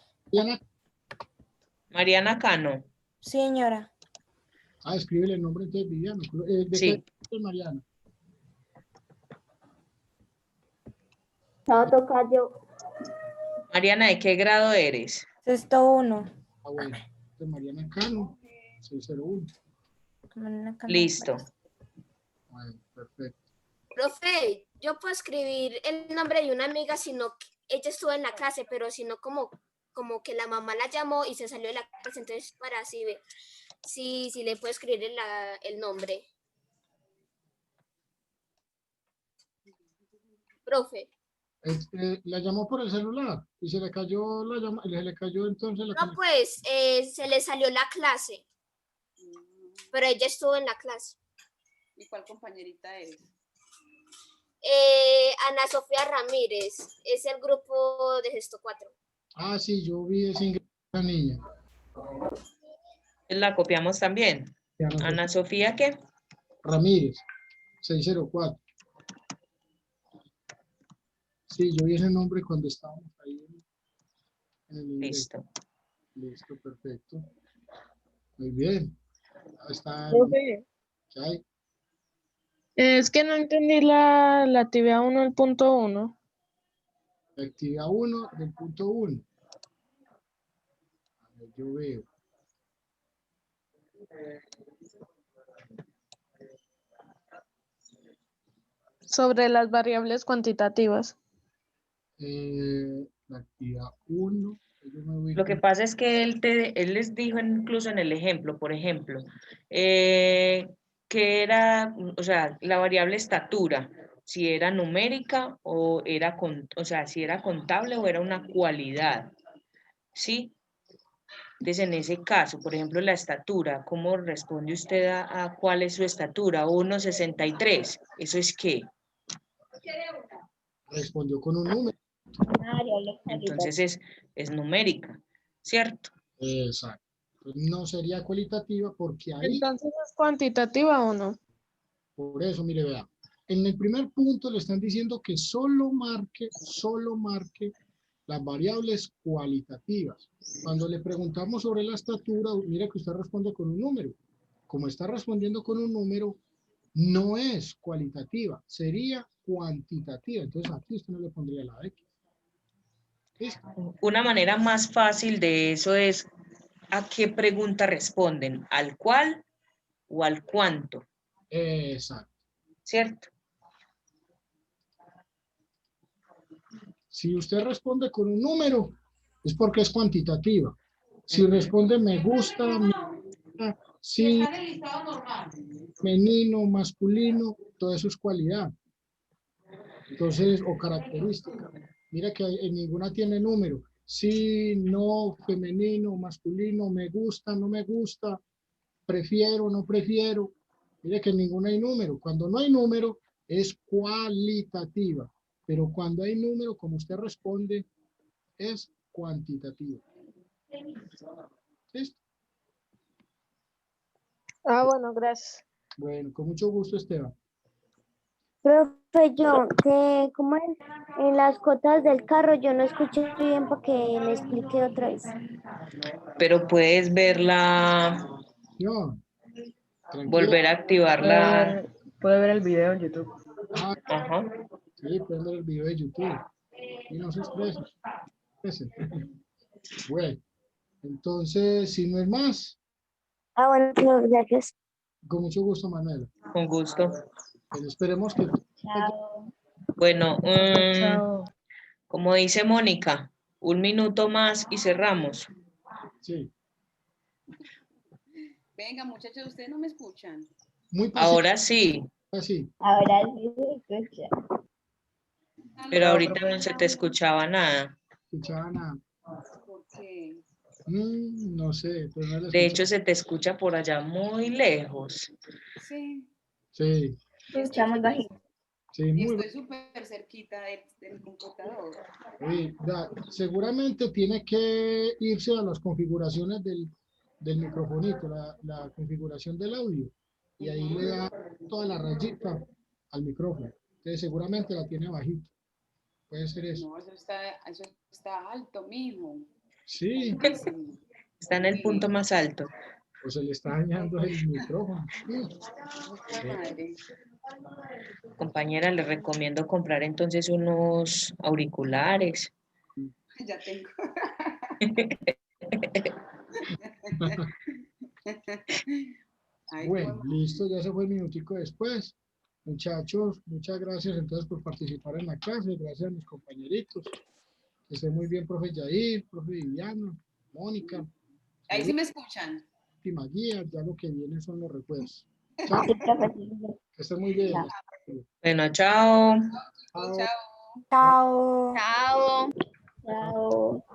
Mariana Cano. Sí, señora. Escríbele el nombre entonces, Viviana. ¿De Sí. qué es Mariana? Chao, tocayo. Mariana, ¿de qué grado eres? Sexto 1. Bueno, de Mariana Cano, 601. Listo. Bueno, perfecto. Profe, yo puedo escribir el nombre de una amiga, sino que ella estuvo en la clase, pero sino como que la mamá la llamó y se salió de la clase, entonces para así ver si le puedo escribir el nombre. Profe. La llamó por el celular y se le cayó la llamada, se le cayó entonces la No, pues se le salió la clase, pero ella estuvo en la clase. ¿Y cuál compañerita es? Ana Sofía Ramírez, es el grupo de Gesto 4. Sí, yo vi ese ingreso de la niña. La copiamos también. Ana Sofía, ¿qué? Ramírez, 604. Sí, yo vi ese nombre cuando estábamos ahí en el ingreso. Listo. Listo, perfecto. Muy bien. Está. Profe, ¿Qué hay? es que no entendí la actividad 1 del punto 1. La actividad 1 del punto 1. A ver, yo veo. Sobre las variables cuantitativas. La actividad 1. Lo que pasa es que él les dijo incluso en el ejemplo, por ejemplo, que era, o sea, la variable estatura, si era numérica o era, o sea, si era contable o era una cualidad, ¿sí? Entonces, en ese caso, por ejemplo, la estatura, ¿cómo responde usted a cuál es su estatura? 1,63, ¿eso es qué? Respondió con un número. Entonces es numérica, ¿cierto? Exacto. Entonces, no sería cualitativa porque ahí... Entonces, ¿es cuantitativa o no? Por eso, mire, vea. En el primer punto le están diciendo que solo marque las variables cualitativas. Cuando le preguntamos sobre la estatura, mire que usted responde con un número. Como está respondiendo con un número, no es cualitativa, sería cuantitativa. Entonces aquí usted no le pondría la X. ¿Listo? Una manera más fácil de eso es ¿a qué pregunta responden? ¿Al cuál o al cuánto? Exacto. ¿Cierto? Si usted responde con un número, es porque es cuantitativa. Si responde me gusta, sí, femenino, masculino, todo eso es cualidad. Entonces, o característica. Mira que en ninguna tiene número. Sí, no, femenino, masculino, me gusta, no me gusta, prefiero, no prefiero. Mire que en ninguna hay número. Cuando no hay número, es cualitativa. Pero cuando hay número, como usted responde, es cuantitativa. ¿Listo? Bueno, gracias. Bueno, con mucho gusto, Esteban. Profe, ¿cómo es? En las cotas del carro yo no escuché bien para que me explique otra vez. Pero puedes verla, volver a activarla. Puede ver el video en YouTube. Ajá. Sí, pueden ver el video de YouTube. Y no se estresen. Bueno, entonces, si no es más. Bueno, gracias. Con mucho gusto, Manuela. Con gusto. Pues esperemos que... Chao. Bueno, como dice Mónica, 1 minuto más y cerramos. Sí. Venga, muchachos, ustedes no me escuchan. Ahora sí. Sí. Ahora sí se escucha. Pero ahorita no se te escuchaba nada. Escuchaba nada. ¿Por qué? No sé. Pues no de hecho, se te escucha por allá muy lejos. Sí. Sí. Escuchamos bajito. Sí, muy Estoy súper cerquita del computador. Sí, seguramente tiene que irse a las configuraciones del microfonito, la configuración del audio. Y ahí le da toda la rayita al micrófono. Entonces seguramente la tiene bajito. Puede ser eso. No, eso está alto, mijo. Sí. Está en el punto más alto. Pues se le está dañando el micrófono. Madre. Compañera, le recomiendo comprar entonces unos auriculares. Ya tengo. Bueno, listo, ya se fue el minutico después. Muchachos, muchas gracias entonces por participar en la clase. Gracias a mis compañeritos. Que estén muy bien, profe Yair, profe Viviana, Mónica. Ahí sí me escuchan. Última guía, ya lo que viene son los recuerdos. Chao. Que estén muy bien. Bueno, chao. Chao. Chao. Chao. Chao.